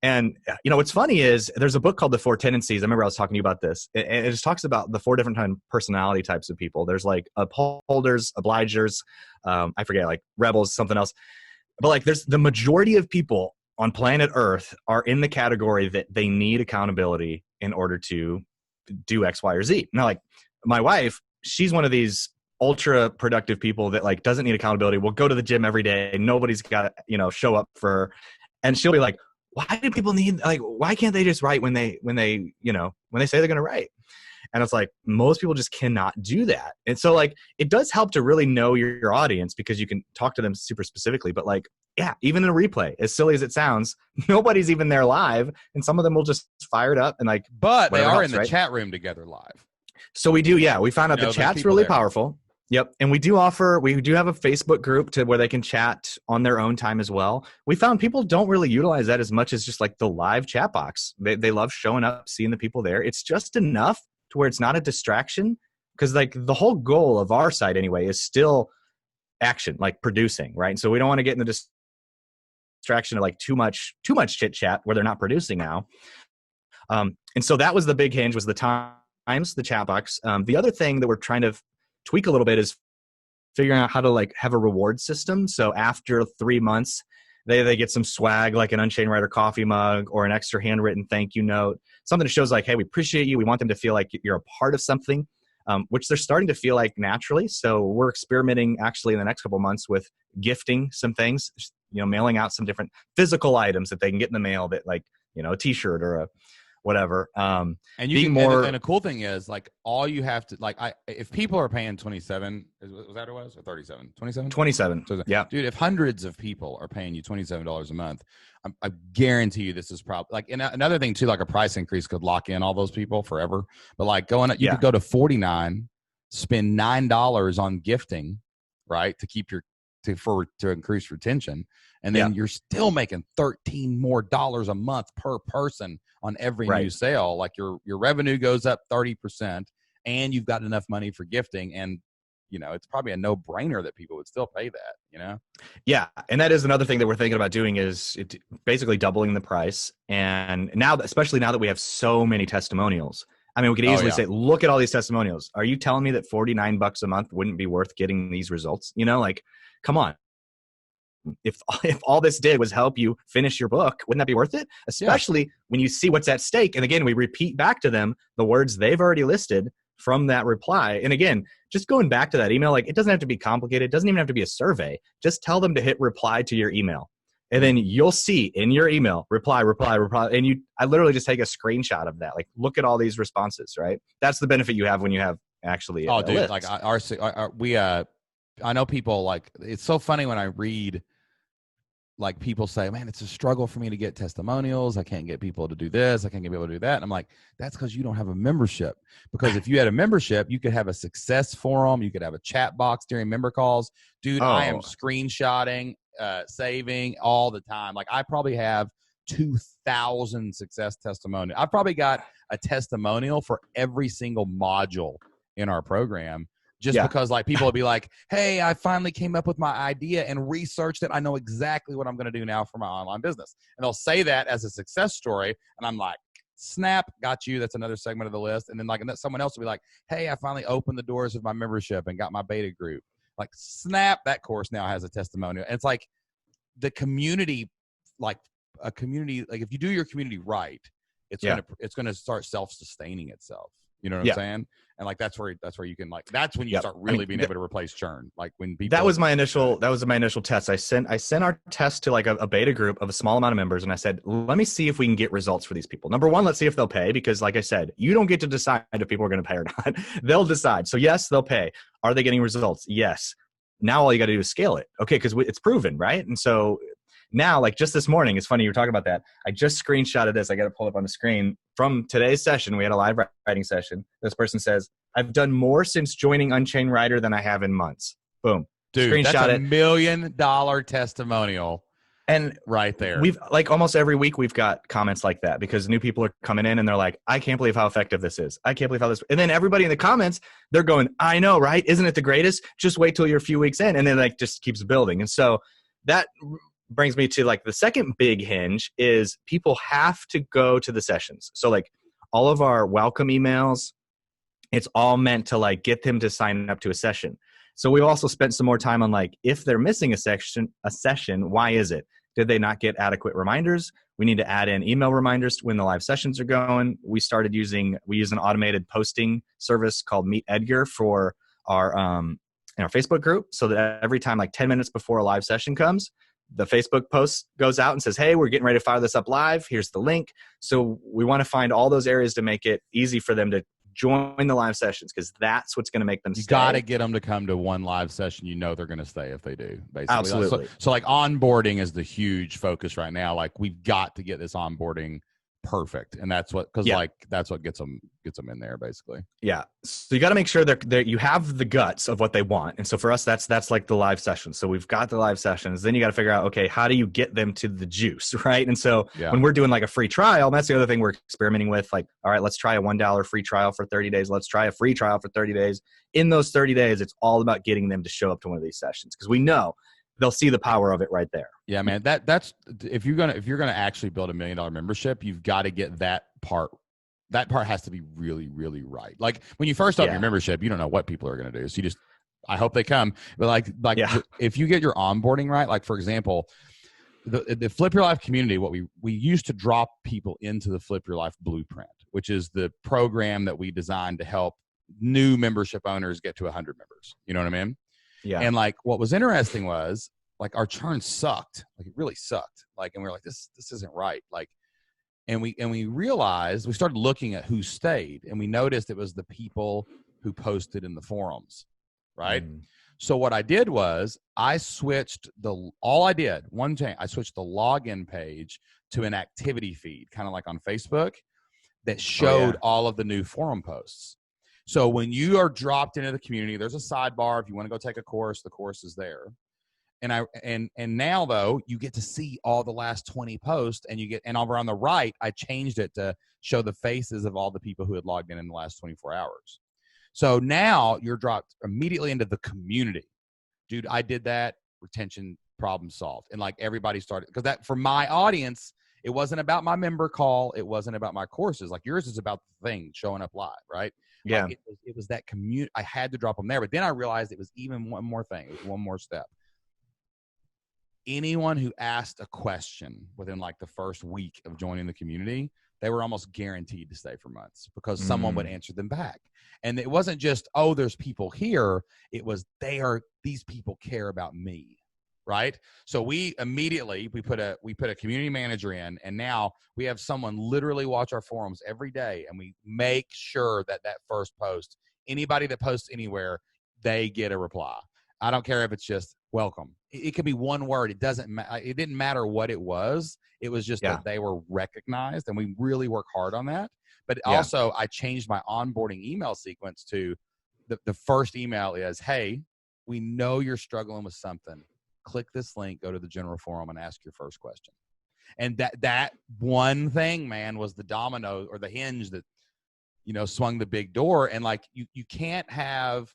[SPEAKER 2] And what's funny is there's a book called The Four Tendencies. I remember I was talking to you about this. It just talks about the 4 different personality types of people. There's like upholders, obligers, I forget, like rebels, something else. But like there's the majority of people on planet Earth are in the category that they need accountability in order to do X, Y, or Z. Now, like my wife, she's one of these ultra productive people that like doesn't need accountability. Will go to the gym every day. Nobody's got to, show up for her. And she'll be like, why do people need, like, why can't they just write when they say they're going to write? And it's like, most people just cannot do that. And so like, it does help to really know your audience, because you can talk to them super specifically. But like, yeah, even in a replay, as silly as it sounds, nobody's even there live. And some of them will just fire it up and like,
[SPEAKER 1] but they are in the chat room together live.
[SPEAKER 2] So we do. Yeah. We found out the chat's really powerful. Yep. And we do have a Facebook group to where they can chat on their own time as well. We found people don't really utilize that as much as just like the live chat box. They love showing up, seeing the people there. It's just enough to where it's not a distraction, because like the whole goal of our site anyway is still action, like producing, right? And so we don't want to get in the distraction of like too much chit chat where they're not producing now. And so that was the big hinge, was the times, the chat box. The other thing that we're trying to tweak a little bit is figuring out how to like have a reward system. So after 3 months, they get some swag, like an Unchained Writer coffee mug or an extra handwritten thank you note, something that shows like, hey, we appreciate you. We want them to feel like you're a part of something, which they're starting to feel like naturally. So we're experimenting actually in the next couple of months with gifting some things, mailing out some different physical items that they can get in the mail, that like, a t-shirt or a whatever.
[SPEAKER 1] And you can, and a cool thing is like, all you have to like, if people are paying 27, was that what it was, or 37, 27? So,
[SPEAKER 2] yeah,
[SPEAKER 1] dude, if hundreds of people are paying you $27 a month, I guarantee you this is probably like, and another thing too, like a price increase could lock in all those people forever. But like you could go to 49, spend $9 on gifting, right, to keep to increase retention, and then you're still making $13 more a month per person on every new sale. Like your revenue goes up 30%, and you've got enough money for gifting, and it's probably a no-brainer that people would still pay that.
[SPEAKER 2] Yeah, and that is another thing that we're thinking about doing, is basically doubling the price. And now, especially now that we have so many testimonials, I mean, we could easily say, look at all these testimonials. Are you telling me that $49 a month wouldn't be worth getting these results? Like, come on. If all this did was help you finish your book, wouldn't that be worth it? Especially when you see what's at stake. And again, we repeat back to them the words they've already listed from that reply. And again, just going back to that email, like, it doesn't have to be complicated. It doesn't even have to be a survey. Just tell them to hit reply to your email. And then you'll see in your email, reply. And I literally just take a screenshot of that. Like, look at all these responses, right? That's the benefit you have when you have actually a list.
[SPEAKER 1] Like I know people, like, it's so funny when I read, like, people say, man, it's a struggle for me to get testimonials. I can't get people to do this. I can't get people to do that. And I'm like, that's because you don't have a membership. Because if you had a membership, you could have a success forum. You could have a chat box during member calls. Dude, I am screenshotting, saving all the time. Like, I probably have 2,000 success testimonials. I've probably got a testimonial for every single module in our program. Just because, like, people will be like, hey, I finally came up with my idea and researched it. I know exactly what I'm going to do now for my online business. And they'll say that as a success story. And I'm like, snap, got you. That's another segment of the list. And then, like, someone else will be like, hey, I finally opened the doors of my membership and got my beta group. Like, snap, that course now has a testimonial. And it's like the community, like a community, like if you do your community right, it's going to start self-sustaining itself. You know what I'm saying? And like that's where you can like that's when you start really being able to replace churn. Like when people
[SPEAKER 2] that was my initial test. I sent our test to like a beta group of a small amount of members, and I said, let me see if we can get results for these people. Number one, let's see if they'll pay, because like I said, you don't get to decide if people are going to pay or not. They'll decide. So yes, they'll pay. Are they getting results? Yes. Now all you got to do is scale it. Okay, because it's proven, right? And so now, like just this morning, it's funny you were talking about that. I just screenshotted this. I got to pull it up on the screen from today's session. We had a live writing session. This person says, I've done more since joining Unchained Writer than I have in months. Boom.
[SPEAKER 1] Dude,
[SPEAKER 2] Screenshot
[SPEAKER 1] that's
[SPEAKER 2] it.
[SPEAKER 1] $1 million testimonial.
[SPEAKER 2] And
[SPEAKER 1] right there,
[SPEAKER 2] we've like almost every week we've got comments like that, because new people are coming in and they're like, I can't believe how effective this is. I can't believe how this, and then everybody in the comments, they're going, I know, right? Isn't it the greatest? Just wait till you're a few weeks in. And then like just keeps building. And so that brings me to like the second big hinge is people have to go to the sessions. So like all of our welcome emails, it's all meant to like get them to sign up to a session. So we've also spent some more time on like, if they're missing a session, why is it? Did they not get adequate reminders? We need to add in email reminders when the live sessions are going. We use an automated posting service called Meet Edgar for our in our Facebook group, so that every time like 10 minutes before a live session comes, the Facebook post goes out and says, hey, we're getting ready to fire this up live. Here's the link. So we want to find all those areas to make it easy for them to join the live sessions, because that's what's going to make them stay.
[SPEAKER 1] You got to get them to come to one live session. You know they're going to stay if they do, basically.
[SPEAKER 2] Absolutely.
[SPEAKER 1] So like onboarding is the huge focus right now. Like we've got to get this onboarding perfect, and that's what that's what gets them in there, basically.
[SPEAKER 2] Yeah. So you got to make sure that you have the guts of what they want. And so for us, that's like the live sessions. So we've got the live sessions. Then you got to figure out, okay, how do you get them to the juice, right? And so when we're doing like a free trial, that's the other thing we're experimenting with. Like, all right, let's try a $1 free trial for 30 days. Let's try a free trial for 30 days. In those 30 days, it's all about getting them to show up to one of these sessions, because we know they'll see the power of it right there.
[SPEAKER 1] Yeah, man. That's if you're gonna actually build $1 million membership, you've got to get that part. That part has to be really, really right. Like when you first open your membership, you don't know what people are gonna do. So I hope they come. But if you get your onboarding right, like for example, the Flip Your Life community, what we used to drop people into the Flip Your Life Blueprint, which is the program that we designed to help new membership owners get to 100 members. You know what I mean? Yeah. And like what was interesting was like our churn sucked. Like it really sucked. Like, and we were like, this isn't right. Like, and we realized, we started looking at who stayed, and we noticed it was the people who posted in the forums. Right. So what I did was I switched I switched the login page to an activity feed, kind of like on Facebook, that showed all of the new forum posts. So when you are dropped into the community, there's a sidebar. If you want to go take a course, the course is there. And now though, you get to see all the last 20 posts, and over on the right, I changed it to show the faces of all the people who had logged in the last 24 hours. So now you're dropped immediately into the community. Dude, I did that. Retention problem solved. And like everybody started, because that for my audience, it wasn't about my member call. It wasn't about my courses. Like yours is about the thing showing up live, right? Yeah. Like it was that community. I had to drop them there. But then I realized it was even one more thing. It was one more step. Anyone who asked a question within like the first week of joining the community, they were almost guaranteed to stay for months, because someone would answer them back. And it wasn't just, oh, there's people here. It was, these people care about me. Right. So we immediately, we put a community manager in, and now we have someone literally watch our forums every day. And we make sure that first post, anybody that posts anywhere, they get a reply. I don't care if it's just welcome. It could be one word. It didn't matter what it was. It was just that they were recognized, and we really work hard on that. But also I changed my onboarding email sequence to the first email is, hey, we know you're struggling with something. Click this link, go to the general forum, and ask your first question. And that one thing, man, was the domino or the hinge that, swung the big door. And like, you can't have,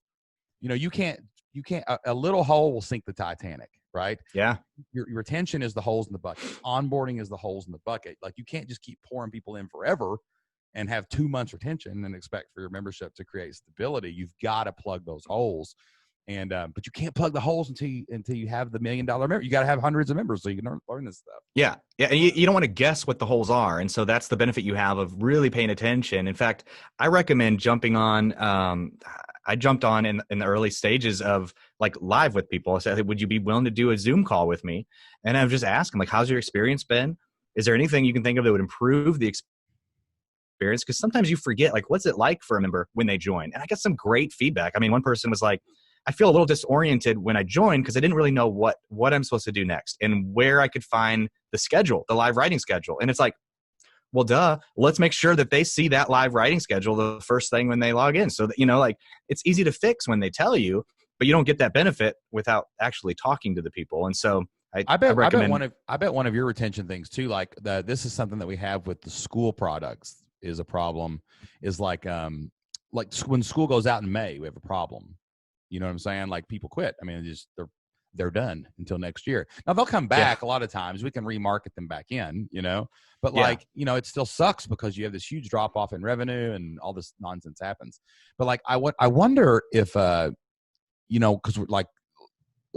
[SPEAKER 1] a little hole will sink the Titanic, right? Yeah. Your retention is the holes in the bucket. Onboarding is the holes in the bucket. Like you can't just keep pouring people in forever and have 2 months retention and expect for your membership to create stability. You've got to plug those holes. And but you can't plug the holes until you have the $1 million member. You got to have hundreds of members so you can learn this stuff.
[SPEAKER 2] Yeah. Yeah. And you don't want to guess what the holes are. And so that's the benefit you have of really paying attention. In fact, I recommend jumping on. I jumped on in the early stages of like live with people. I said, hey, would you be willing to do a Zoom call with me? And I would just ask them, like, how's your experience been? Is there anything you can think of that would improve the experience? Because sometimes you forget, like, what's it like for a member when they join? And I got some great feedback. I mean, one person was like, I feel a little disoriented when I joined because I didn't really know what I'm supposed to do next and where I could find the schedule, the live writing schedule. And it's like, well, duh, let's make sure that they see that live writing schedule the first thing when they log in. So that, like, it's easy to fix when they tell you, but you don't get that benefit without actually talking to the people. And so I bet
[SPEAKER 1] one of your retention things too, like this is something that we have with the school products is a problem, is like when school goes out in May, we have a problem. You know what I'm saying? Like people quit. I mean, they're done until next year. Now they'll come back a lot of times. We can remarket them back in, but it still sucks because you have this huge drop off in revenue and all this nonsense happens. But like, I wonder if, cause like,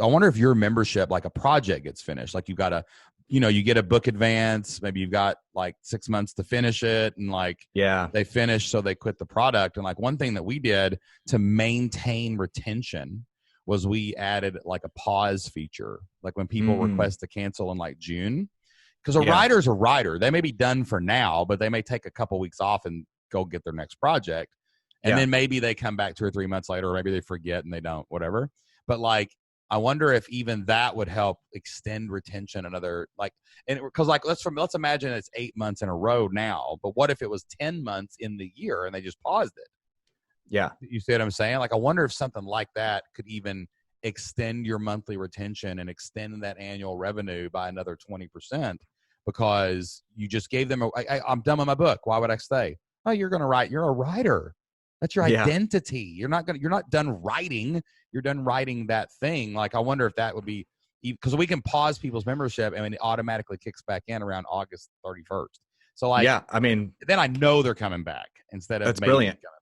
[SPEAKER 1] I wonder if your membership, like a project gets finished, like you got to, you get a book advance, maybe you've got like 6 months to finish it. And like, they finish, so they quit the product. And like one thing that we did to maintain retention was we added like a pause feature. Like when people request to cancel in like June, because a writer's a writer. They may be done for now, but they may take a couple weeks off and go get their next project. And then maybe they come back 2 or 3 months later, or maybe they forget and they don't, whatever. But like, I wonder if even that would help extend retention another, like, and because like, let's imagine it's 8 months in a row now, but what if it was 10 months in the year and they just paused it?
[SPEAKER 2] Yeah.
[SPEAKER 1] You see what I'm saying? Like, I wonder if something like that could even extend your monthly retention and extend that annual revenue by another 20% because you just gave them I'm done with my book. Why would I stay? Oh, you're going to write. You're a writer. That's your identity. You're not done writing. You're done writing that thing. Like, I wonder if that would be, because we can pause people's membership and it automatically kicks back in around August 31st. So like,
[SPEAKER 2] I mean,
[SPEAKER 1] then I know they're coming back instead of
[SPEAKER 2] that's brilliant.
[SPEAKER 1] Coming back.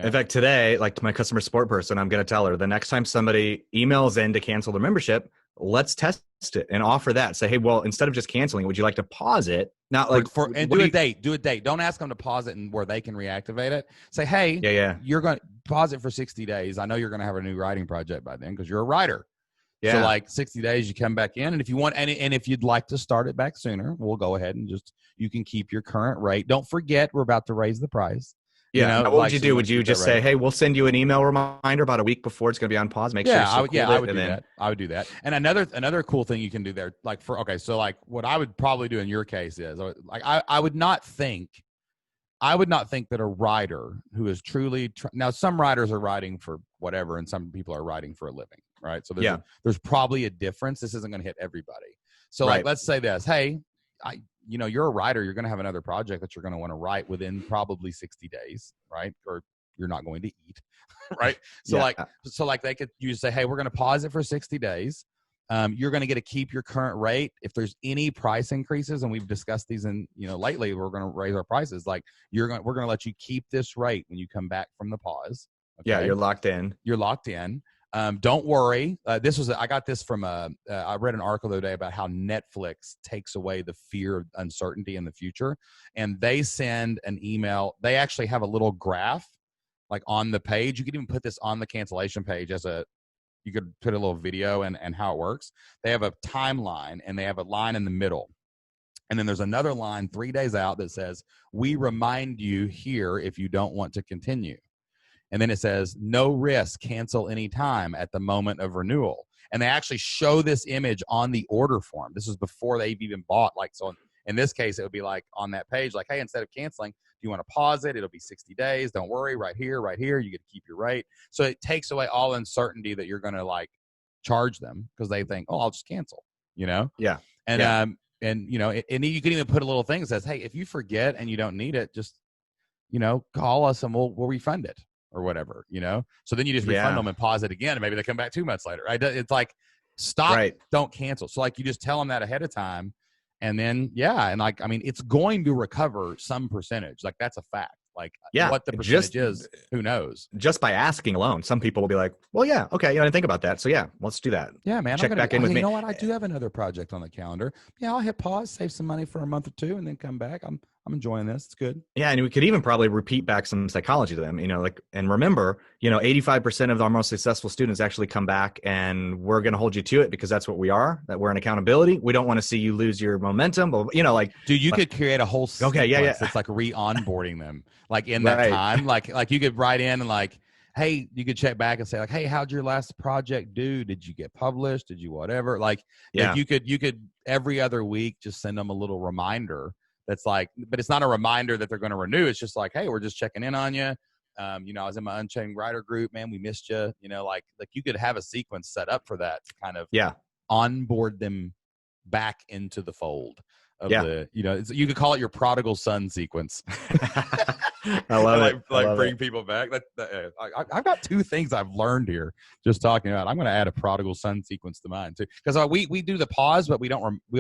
[SPEAKER 2] In fact, today, like to my customer support person, I'm going to tell her the next time somebody emails in to cancel their membership, let's test it and offer that. Say, hey, well, instead of just canceling, would you like to pause it? Not like
[SPEAKER 1] do a date. Don't ask them to pause it and where they can reactivate it. Say, hey, you're going to pause it for 60 days. I know you're going to have a new writing project by then because you're a writer. Yeah. So like 60 days, you come back in, and if you want, and if you'd like to start it back sooner, we'll go ahead and you can keep your current rate. Don't forget, we're about to raise the price.
[SPEAKER 2] Yeah. What would you do? Would you just say, hey, we'll send you an email reminder about a week before it's going to be on pause? Make sure.
[SPEAKER 1] I would do that. I would do that. And another cool thing you can do there, like so like what I would probably do in your case is like, I would not think that a writer who is truly, now some writers are writing for whatever, and some people are writing for a living, right? So there's probably a difference. This isn't going to hit everybody. So like, let's say this, hey, you're a writer, you're going to have another project that you're going to want to write within probably 60 days, right? Or you're not going to eat, right? So you say, hey, we're going to pause it for 60 days. You're going to get to keep your current rate. If there's any price increases, and we've discussed these lately, we're going to raise our prices. Like we're going to let you keep this rate when you come back from the pause. Okay?
[SPEAKER 2] Yeah. You're locked in.
[SPEAKER 1] Don't worry. I got this from I read an article the other day about how Netflix takes away the fear of uncertainty in the future. And they send an email. They actually have a little graph like on the page. You could even put this on the cancellation page you could put a little video and how it works. They have a timeline and they have a line in the middle. And then there's another line 3 days out that says, we remind you here if you don't want to continue. And then it says, no risk, cancel anytime at the moment of renewal. And they actually show this image on the order form. This is before they've even bought. Like, so in this case, it would be like on that page, like, hey, instead of canceling, do you want to pause it? It'll be 60 days. Don't worry, right here, you get to keep your rate. So it takes away all uncertainty that you're going to like charge them because they think, oh, I'll just cancel, Yeah. And you can even put a little thing that says, hey, if you forget and you don't need it, just, call us and we'll refund it. Or whatever, So then you just refund them and pause it again, and maybe they come back 2 months later. Right? It's like, stop, don't cancel. So like, you just tell them that ahead of time, and then and like, I mean, it's going to recover some percentage. Like, that's a fact. Like
[SPEAKER 2] Yeah,
[SPEAKER 1] what the percentage is, who knows?
[SPEAKER 2] Just by asking alone, some people will be like, well, yeah, okay, I didn't think about that. So yeah, let's do that.
[SPEAKER 1] Yeah, man.
[SPEAKER 2] Check back in with me.
[SPEAKER 1] You know what? I do have another project on the calendar. Yeah, I'll hit pause, save some money for a month or two, and then come back. I'm enjoying this. It's good.
[SPEAKER 2] Yeah, and we could even probably repeat back some psychology to them, and remember, 85% of our most successful students actually come back, and we're going to hold you to it because that's what we are, that we're an accountability. We don't want to see you lose your momentum, but
[SPEAKER 1] dude, you could create a whole sequence.
[SPEAKER 2] Okay, yeah.
[SPEAKER 1] It's like re-onboarding them, like in that time, like you could write in and like, hey, you could check back and say like, hey, how'd your last project do? Did you get published? Did you whatever? Like, yeah, you could every other week just send them a little reminder. That's like, but it's not a reminder that they're going to renew. It's just like, hey, we're just checking in on you. I was in my Unchained Writer group, man. We missed you. Like you could have a sequence set up for that to kind of onboard them back into the fold of the, you could call it your prodigal son sequence.
[SPEAKER 2] I love it.
[SPEAKER 1] Like bring people back. I've got two things I've learned here just talking about. I'm going to add a prodigal son sequence to mine too, because we do the pause, but we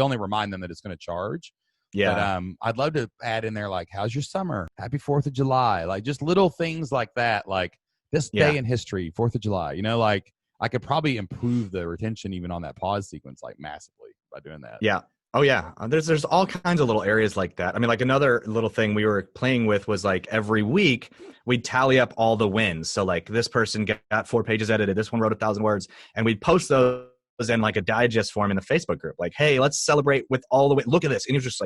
[SPEAKER 1] only remind them that it's going to charge. Yeah. But I'd love to add in there, like, how's your summer? Happy 4th of July. Like just little things like that. Like this day in history, 4th of July, like I could probably improve the retention even on that pause sequence, like massively by doing that.
[SPEAKER 2] Yeah. Oh yeah. There's all kinds of little areas like that. I mean, like another little thing we were playing with was like every week we'd tally up all the wins. So like this person got 4 pages edited. This one wrote 1,000 words, and we'd post those in like a digest form in the Facebook group. Like, hey, let's celebrate with all the way. Look at this. And it was just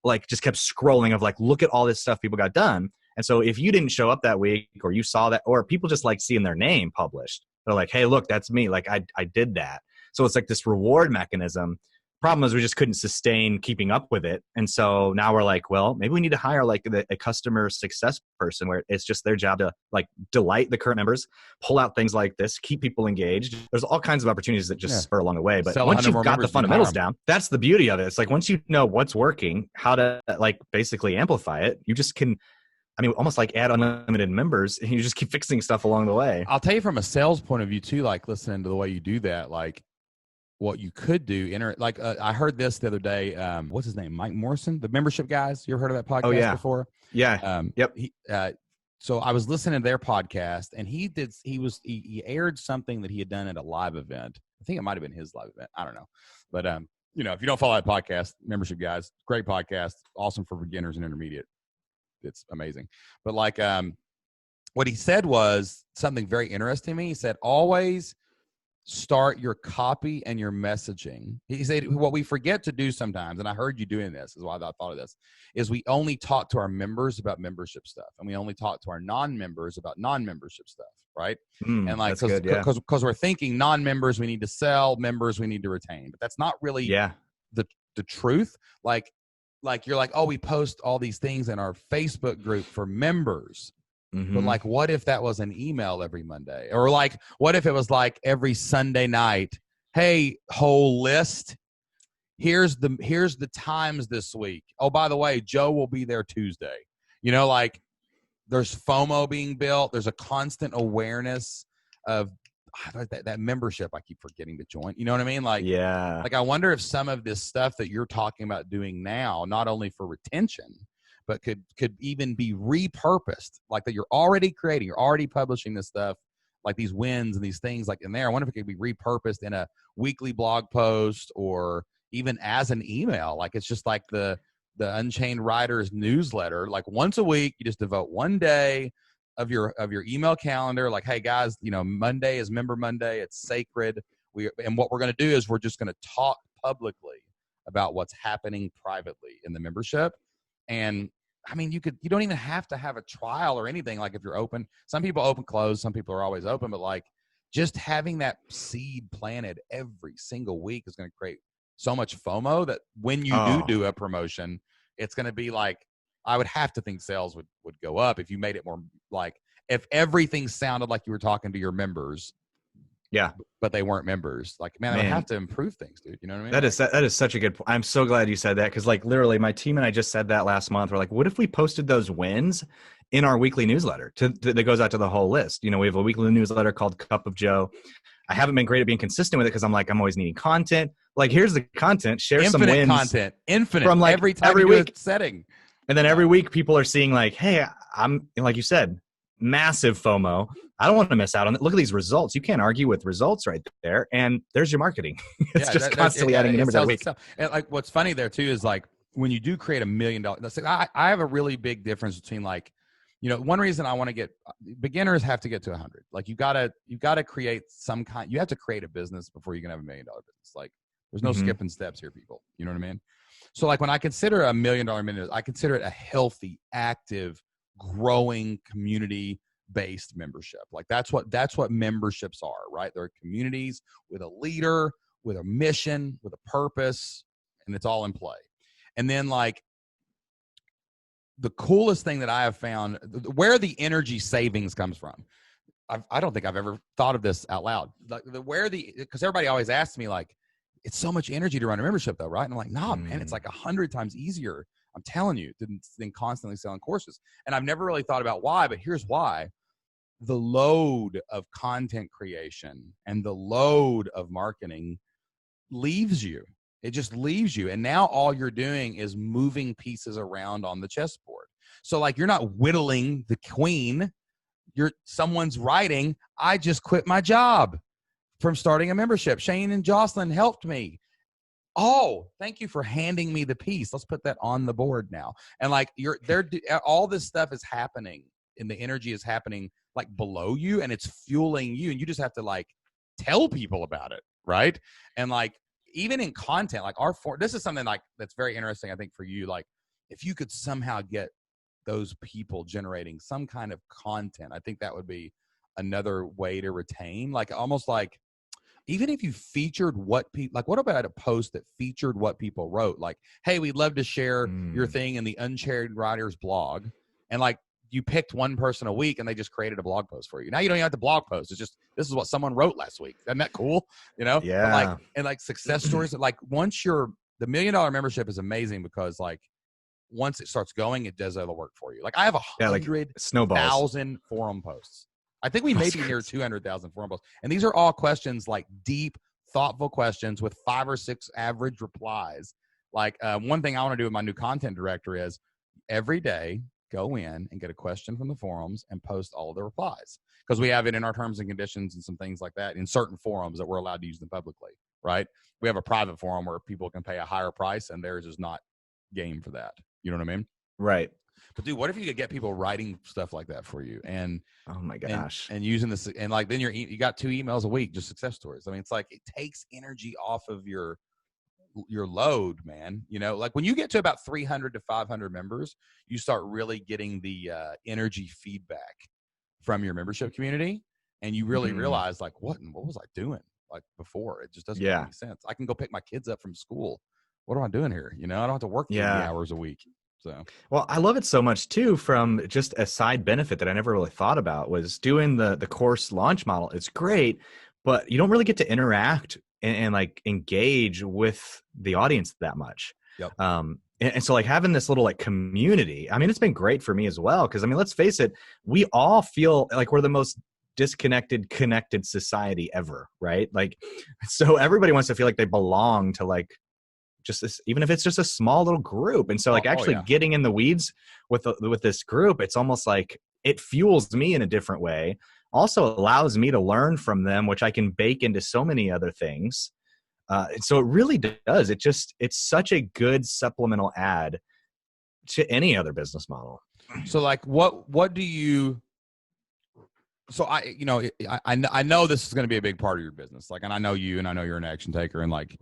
[SPEAKER 2] like just kept scrolling of like, look at all this stuff people got done. And so if you didn't show up that week or you saw that, or people just like seeing their name published, they're like, hey, look, that's me. Like I did that. So it's like this reward mechanism. Problem is we just couldn't sustain keeping up with it. And so now we're like, well, maybe we need to hire like a customer success person where it's just their job to like delight the current members, pull out things like this, keep people engaged. There's all kinds of opportunities that just spur along the way. But once you've got the fundamentals down, that's the beauty of it. It's like once you know what's working, how to like basically amplify it, you just can, almost like add unlimited members, and you just keep fixing stuff along the way.
[SPEAKER 1] I'll tell you from a sales point of view too, like listening to the way you do that, like what you could do, I heard this the other day. What's his name? Mike Morrison, the membership guys. You ever heard of that podcast before?
[SPEAKER 2] Yeah. Yep.
[SPEAKER 1] So I was listening to their podcast, and he aired something that he had done at a live event. I think it might have been his live event. I don't know. But, if you don't follow that podcast, membership guys, great podcast, awesome for beginners and intermediate. It's amazing. But what he said was something very interesting to me. He said, always start your copy and your messaging. He said, what we forget to do sometimes, and I heard you doing this, is why I thought of this, is we only talk to our members about membership stuff, and we only talk to our non-members about non-membership stuff, right? And like, because we're thinking non-members we need to sell, members we need to retain, but that's not really the truth. Like you're like, oh, we post all these things in our Facebook group for members. Mm-hmm. But like, what if that was an email every Monday? Or like, what if it was like every Sunday night, hey, whole list, here's the times this week. Oh, by the way, Joe will be there Tuesday. Like there's FOMO being built. There's a constant awareness of that membership I keep forgetting to join. You know what I mean? Like, yeah. Like I wonder if some of this stuff that you're talking about doing now, not only for retention, but could even be repurposed, like that you're already creating, you're already publishing this stuff, like these wins and these things like in there. I wonder if it could be repurposed in a weekly blog post or even as an email. Like it's just like the Unchained Writers newsletter. Like once a week, you just devote one day of your email calendar. Like, hey guys, Monday is Member Monday. It's sacred. And what we're going to do is we're just going to talk publicly about what's happening privately in the membership. And you don't even have to have a trial or anything. Like if you're open, some people open, close, some people are always open, but like just having that seed planted every single week is going to create so much FOMO that when you do a promotion, it's going to be like, I would have to think sales would go up if you made it more like, if everything sounded like you were talking to your members. Yeah, but they weren't members. Like, man, I would have to improve things, dude. You know what I mean?
[SPEAKER 2] That is such a good point. I'm so glad you said that, because like literally my team and I just said that last month. We're like, what if we posted those wins in our weekly newsletter that goes out to the whole list? We have a weekly newsletter called Cup of Joe. I haven't been great at being consistent with it because I'm always needing content. Like, here's the content. Share some wins.
[SPEAKER 1] Infinite from like every time every week setting.
[SPEAKER 2] And then every week people are seeing like, hey, I'm, like you said, massive FOMO. I don't want to miss out on it. Look at these results. You can't argue with results right there. And there's your marketing. It's just constantly adding numbers every week.
[SPEAKER 1] And like, what's funny there too is like when you do create $1 million, I have a really big difference between like, you know, one reason I want to get beginners have to get to 100. Like you gotta create some kind. You have to create a business before you can have $1 million business. Like there's no skipping steps here, people. You know what I mean? So like when I consider $1 million business, I consider it a healthy, active, growing community-based membership. Like that's what memberships are, right? They're communities with a leader, with a mission, with a purpose, and it's all in play. And then like the coolest thing that I have found, where the energy savings comes from, I don't think I've ever thought of this out loud. Like because everybody always asks me like, it's so much energy to run a membership though, right? And I'm like, nah, man, it's like 100 times easier. I'm telling you, than constantly selling courses. And I've never really thought about why, but here's why. The load of content creation and the load of marketing leaves you. It just leaves you. And now all you're doing is moving pieces around on the chessboard. So like you're not whittling the queen. Someone's writing, I just quit my job from starting a membership. Shane and Jocelyn helped me. Oh, thank you for handing me the piece. Let's put that on the board now. And like all this stuff is happening and the energy is happening like below you and it's fueling you. And you just have to like tell people about it. Right. And like, even in content, like this is something like that's very interesting, I think, for you. Like if you could somehow get those people generating some kind of content, I think that would be another way to retain, like almost like, even if you featured what about a post that featured what people wrote? Like, hey, we'd love to share your thing in the Unchained Writer's blog. And like, you picked one person a week and they just created a blog post for you. Now you don't even have to blog post. It's just, this is what someone wrote last week. Isn't that cool? You know?
[SPEAKER 2] Yeah.
[SPEAKER 1] And like success stories, like once the $1 million membership is amazing because like once it starts going, it does all the work for you. Like I have 100,000 forum posts. I think we may be near 200,000 forum posts. And these are all questions, like deep, thoughtful questions with 5 or 6 average replies. Like one thing I want to do with my new content director is every day go in and get a question from the forums and post all of the replies. Because we have it in our terms and conditions and some things like that in certain forums that we're allowed to use them publicly, right? We have a private forum where people can pay a higher price and theirs is not game for that. You know what I mean?
[SPEAKER 2] Right.
[SPEAKER 1] But dude, what if you could get people writing stuff like that for you and
[SPEAKER 2] oh my gosh,
[SPEAKER 1] and using this and like then you got 2 emails a week, just success stories. I mean, it's like it takes energy off of your load, man. You know, like when you get to about 300 to 500 members, you start really getting the energy feedback from your membership community, and you really realize like what was I doing like before? It just doesn't make any sense. I can go pick my kids up from school. What am I doing here? You know, I don't have to work 30 hours a week. So,
[SPEAKER 2] well, I love it so much too. From just a side benefit that I never really thought about was doing the course launch model. It's great, but you don't really get to interact and like engage with the audience that much.
[SPEAKER 1] Yep.
[SPEAKER 2] And so like having this little like community, I mean, it's been great for me as well. Cause I mean, let's face it, we all feel like we're the most disconnected, connected society ever. Right. Like, so everybody wants to feel like they belong to like just this, even if it's just a small little group. And so like getting in the weeds with this group, it's almost like it fuels me in a different way. Also allows me to learn from them, which I can bake into so many other things. And so it really does. It's such a good supplemental add to any other business model.
[SPEAKER 1] So like, what do you, so I know this is going to be a big part of your business. Like, and I know you, and I know you're an action taker, and like,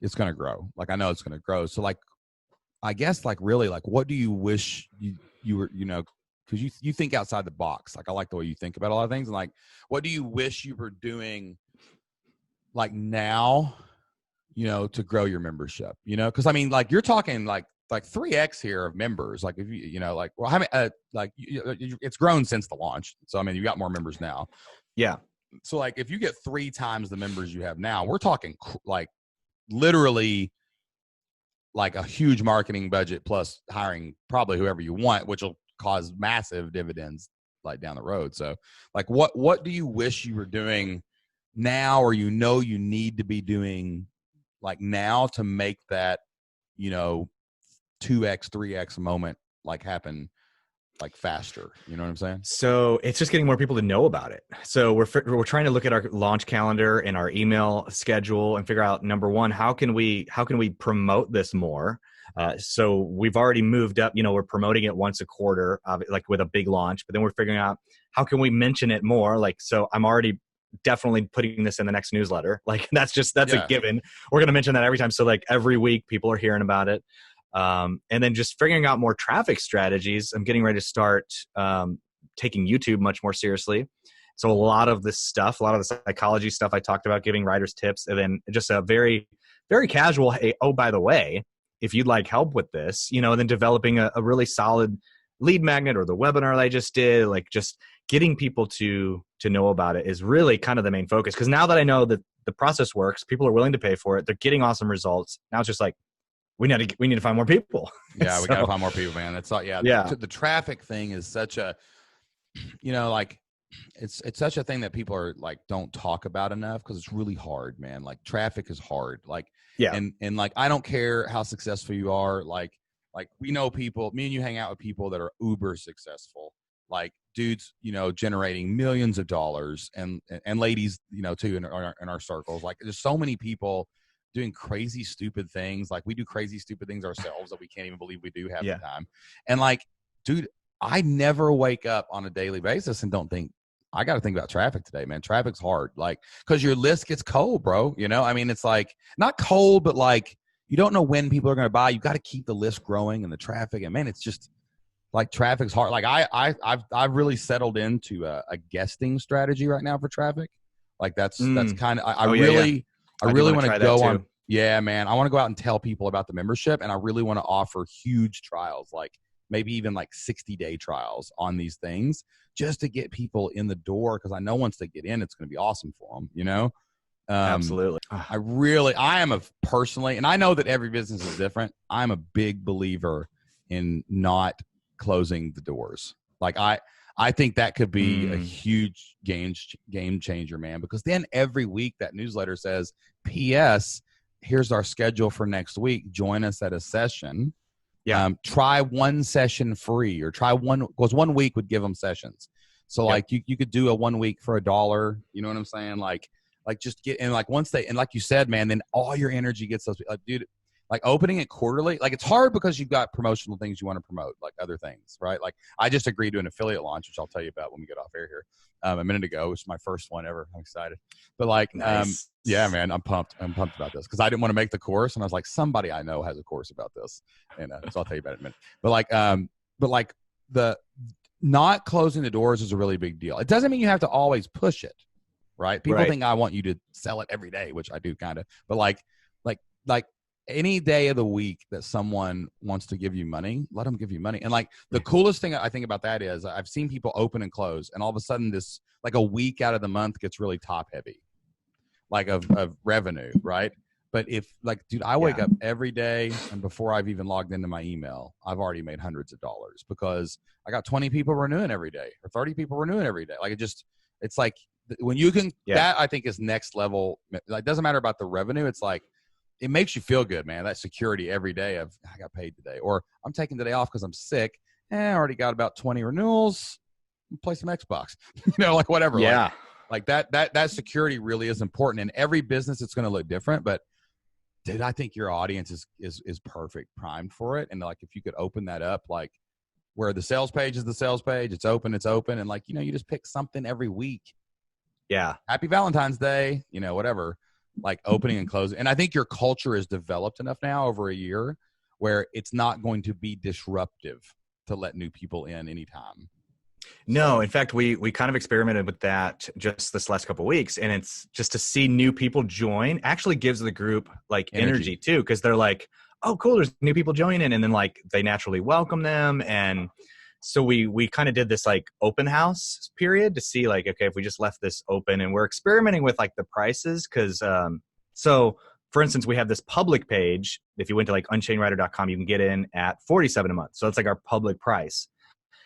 [SPEAKER 1] it's going to grow. Like, I know it's going to grow. So like, I guess like really like, what do you wish you were, you know, because you think outside the box. Like, I like the way you think about a lot of things. And like, what do you wish you were doing like now, you know, to grow your membership, you know? Cause I mean, like you're talking like 3X here of members. Like if you know, like, well, I mean, it's grown since the launch. So, I mean, you got more members now.
[SPEAKER 2] Yeah.
[SPEAKER 1] So like, if you get 3 times the members you have now, we're talking like literally like a huge marketing budget plus hiring probably whoever you want, which will cause massive dividends like down the road. So like, what do you wish you were doing now, or you know you need to be doing like now to make that, you know, 2x, 3x moment like happen like faster? You know what I'm saying?
[SPEAKER 2] So it's just getting more people to know about it. So we're trying to look at our launch calendar and our email schedule and figure out, number one, how can we promote this more? So we've already moved up, we're promoting it once a quarter, like with a big launch, but then we're figuring out how can we mention it more? Like, so I'm already definitely putting this in the next newsletter. Like that's a given. We're going to mention that every time. So like every week people are hearing about it. And then just figuring out more traffic strategies. I'm getting ready to start taking YouTube much more seriously. So a lot of this stuff, a lot of the psychology stuff I talked about, giving writers tips, and then just a very, very casual, hey, oh, by the way, if you'd like help with this, and then developing a really solid lead magnet, or the webinar that I just did, like just getting people to know about it is really kind of the main focus. Because now that I know that the process works, people are willing to pay for it, they're getting awesome results. Now it's just like, we need to find more people.
[SPEAKER 1] Yeah, we got to find more people, man. That's all. Yeah. The traffic thing is such a, like it's such a thing that people are like, don't talk about enough, because it's really hard, man. Like traffic is hard. Like, yeah. And like, I don't care how successful you are. Like we know people, me and you hang out with people that are uber successful, like dudes, generating millions of dollars, and ladies, too, in our circles. Like there's so many people doing crazy, stupid things. Like we do crazy, stupid things ourselves that we can't even believe we do half the time. And like, dude, I never wake up on a daily basis and don't think, I got to think about traffic today, man. Traffic's hard. Like, cause your list gets cold, bro. I mean, it's like not cold, but like, you don't know when people are going to buy. You got to keep the list growing and the traffic. And man, it's just like, traffic's hard. Like I've really settled into a guesting strategy right now for traffic. Like that's kind of, I really want to go on. Yeah, man. I want to go out and tell people about the membership, and I really want to offer huge trials, like maybe even like 60-day trials on these things, just to get people in the door. Because I know once they get in, it's going to be awesome for them,
[SPEAKER 2] Absolutely.
[SPEAKER 1] I am personally, and I know that every business is different, I'm a big believer in not closing the doors. Like I think that could be a huge game changer, man, because then every week that newsletter says, P.S., here's our schedule for next week. Join us at a session. Yeah. Try one session free, or try one, because 1 week would give them sessions. So like you could do a 1 week for $1. You know what I'm saying? Like just get in, like once and like you said, man, then all your energy gets those, like, dude, like opening it quarterly, like it's hard because you've got promotional things you want to promote, like other things, right? Like I just agreed to an affiliate launch, which I'll tell you about when we get off air here a minute ago, which is my first one ever. I'm excited. But like, nice. Yeah, man, I'm pumped about this, because I didn't want to make the course, and I was like, somebody I know has a course about this, and so I'll tell you about it in a minute. But like the not closing the doors is a really big deal. It doesn't mean you have to always push it, right? People think I want you to sell it every day, which I do kind of, but like any day of the week that someone wants to give you money, let them give you money. And like the coolest thing I think about that is I've seen people open and close, and all of a sudden this, like a week out of the month gets really top heavy, like of revenue. Right. But if like, dude, I wake up every day, and before I've even logged into my email, I've already made hundreds of dollars, because I got 20 people renewing every day, or 30 people renewing every day. Like it's like when you can, that I think is next level. Like, doesn't matter about the revenue. It's like, it makes you feel good, man. That security every day of, I got paid today, or I'm taking today off because I'm sick. I already got about 20 renewals. Play some Xbox, like whatever.
[SPEAKER 2] Yeah.
[SPEAKER 1] Like that security really is important. In every business, it's going to look different, but dude, I think your audience is perfect, primed for it. And like, if you could open that up, like where the sales page is the sales page, it's open. And like, you just pick something every week.
[SPEAKER 2] Yeah.
[SPEAKER 1] Happy Valentine's Day, whatever. Like opening and closing. And I think your culture is developed enough now over a year where it's not going to be disruptive to let new people in anytime.
[SPEAKER 2] No, in fact, we kind of experimented with that just this last couple of weeks, and it's just to see new people join actually gives the group like energy too, because they're like, oh, cool, there's new people joining, and then like they naturally welcome them. And so we kind of did this like open house period to see like, okay, if we just left this open, and we're experimenting with like the prices. Cause, so for instance, we have this public page. If you went to like unchainedwriter.com, you can get in at $47 a month. So it's like our public price.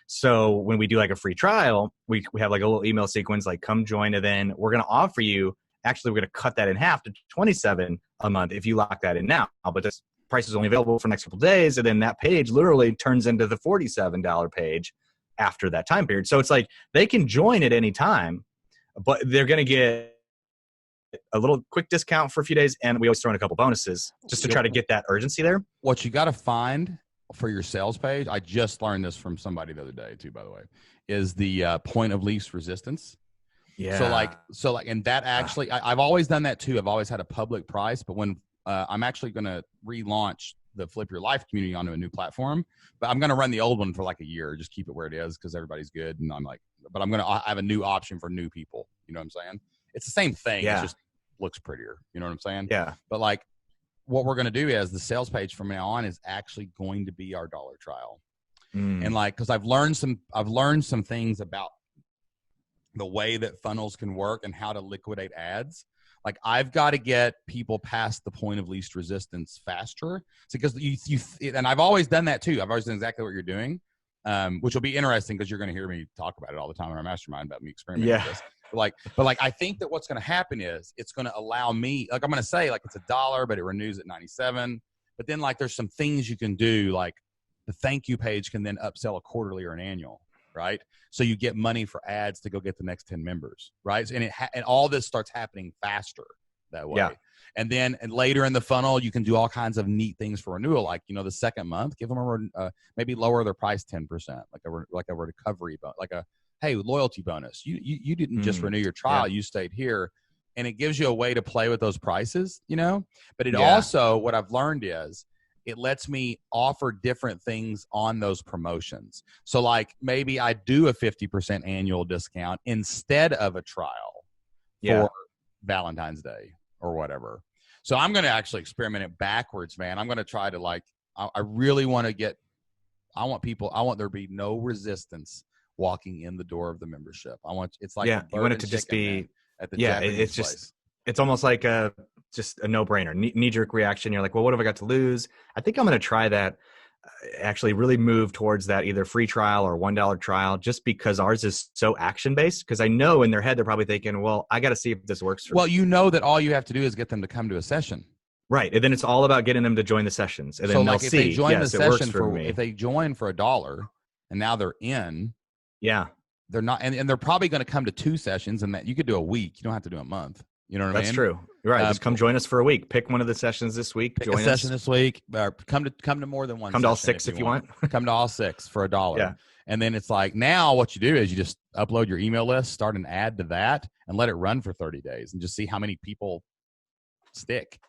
[SPEAKER 2] So when we do like a free trial, we have like a little email sequence, like come join, and then we're going to offer you, actually, we're going to cut that in half to $27 a month if you lock that in now. But that's price is only available for the next couple of days. And then that page literally turns into the $47 page after that time period. So it's like they can join at any time, but they're going to get a little quick discount for a few days. And we always throw in a couple bonuses just to try to get that urgency there.
[SPEAKER 1] What you got to find for your sales page, I just learned this from somebody the other day too, by the way, is the point of least resistance.
[SPEAKER 2] Yeah.
[SPEAKER 1] So like, and that actually, I've always done that too. I've always had a public price, but when I'm actually going to relaunch the Flip Your Life community onto a new platform, but I'm going to run the old one for like a year, just keep it where it is because everybody's good. And I'm like, but I have a new option for new people. You know what I'm saying? It's the same thing.
[SPEAKER 2] Yeah.
[SPEAKER 1] It just looks prettier. You know what I'm saying?
[SPEAKER 2] Yeah.
[SPEAKER 1] But like what we're going to do is the sales page from now on is actually going to be our dollar trial. And like, cause I've learned some things about the way that funnels can work and how to liquidate ads. Like I've got to get people past the point of least resistance faster. So because and I've always done that too. I've always done exactly what you're doing, which will be interesting because you're going to hear me talk about it all the time in our mastermind about me experimenting with this. But like, I think that what's going to happen is it's going to allow me, like I'm going to say like it's $1, but it renews at 97. But then like there's some things you can do, like the thank you page can then upsell a quarterly or an annual, right? So you get money for ads to go get the next 10 members, right? And and all this starts happening faster that way. Yeah. And then later in the funnel, you can do all kinds of neat things for renewal. Like, the second month, give them maybe lower their price 10%, like a recovery, like a, hey, loyalty bonus. You didn't just renew your trial. You stayed here. And it gives you a way to play with those prices, but it also, what I've learned is it lets me offer different things on those promotions. So like maybe I do a 50% annual discount instead of a trial for Valentine's Day or whatever. So I'm going to actually experiment it backwards, man. I'm going to try to like, I really want to I want there to be no resistance walking in the door of the membership. It's like,
[SPEAKER 2] you want it to just be
[SPEAKER 1] at the Japanese place.
[SPEAKER 2] It's almost like just a no-brainer, knee-jerk reaction. You're like, well, what have I got to lose? I think I'm going to try that, actually really move towards that either free trial or $1 trial, just because ours is so action-based. Because I know in their head, they're probably thinking, well, I got to see if this works for me.
[SPEAKER 1] That all you have to do is get them to come to a session.
[SPEAKER 2] Right. And then it's all about getting them to join the sessions. And then they'll see,
[SPEAKER 1] they join the session
[SPEAKER 2] me.
[SPEAKER 1] If they join for $1 and now they're in, they're not, and they're probably going to come to 2 sessions, and that you could do a week. You don't have to do a month. You know what I mean?
[SPEAKER 2] That's true. Right. Just come join us for a week. Pick one of the sessions this week.
[SPEAKER 1] Join a session this week. Come to more than one.
[SPEAKER 2] Come to all 6 if you want.
[SPEAKER 1] Come to all 6 for $1.
[SPEAKER 2] Yeah.
[SPEAKER 1] And then it's like, now what you do is you just upload your email list, start an ad to that, and let it run for 30 days and just see how many people stick.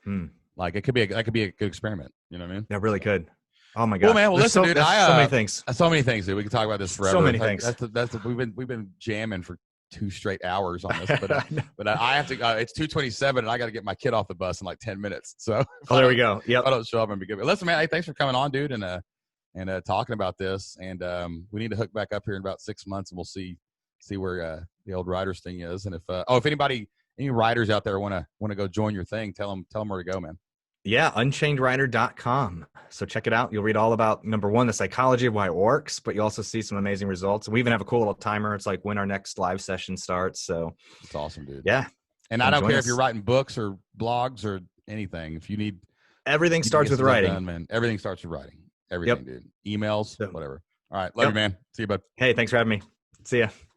[SPEAKER 1] Like that could be a good experiment. You know what I mean?
[SPEAKER 2] That really could. Oh my God.
[SPEAKER 1] Well, man, listen, dude,
[SPEAKER 2] so many things.
[SPEAKER 1] So many things, dude. We can talk about this forever.
[SPEAKER 2] So many things.
[SPEAKER 1] We've been jamming for 2 straight hours on this, but I have to. It's 2:27, and I got to get my kid off the bus in like 10 minutes. So
[SPEAKER 2] there we go. Yep.
[SPEAKER 1] I don't show up and be good. But listen, man, hey, thanks for coming on, dude, and talking about this. And we need to hook back up here in about 6 months, and we'll see where the old writers thing is. And if any writers out there want to go join your thing, tell them where to go, man.
[SPEAKER 2] Yeah, unchainedwriter.com. So check it out. You'll read all about, number one, the psychology of why it works, but you also see some amazing results. We even have a cool little timer. It's like when our next live session starts. So
[SPEAKER 1] it's awesome, dude.
[SPEAKER 2] Yeah.
[SPEAKER 1] And I don't care if you're writing books or blogs or anything. If you need,
[SPEAKER 2] everything starts with writing.
[SPEAKER 1] Done, man. Everything starts with writing. Everything, dude. Emails, whatever. All right. Love you, man. See you, bud.
[SPEAKER 2] Hey, thanks for having me. See ya.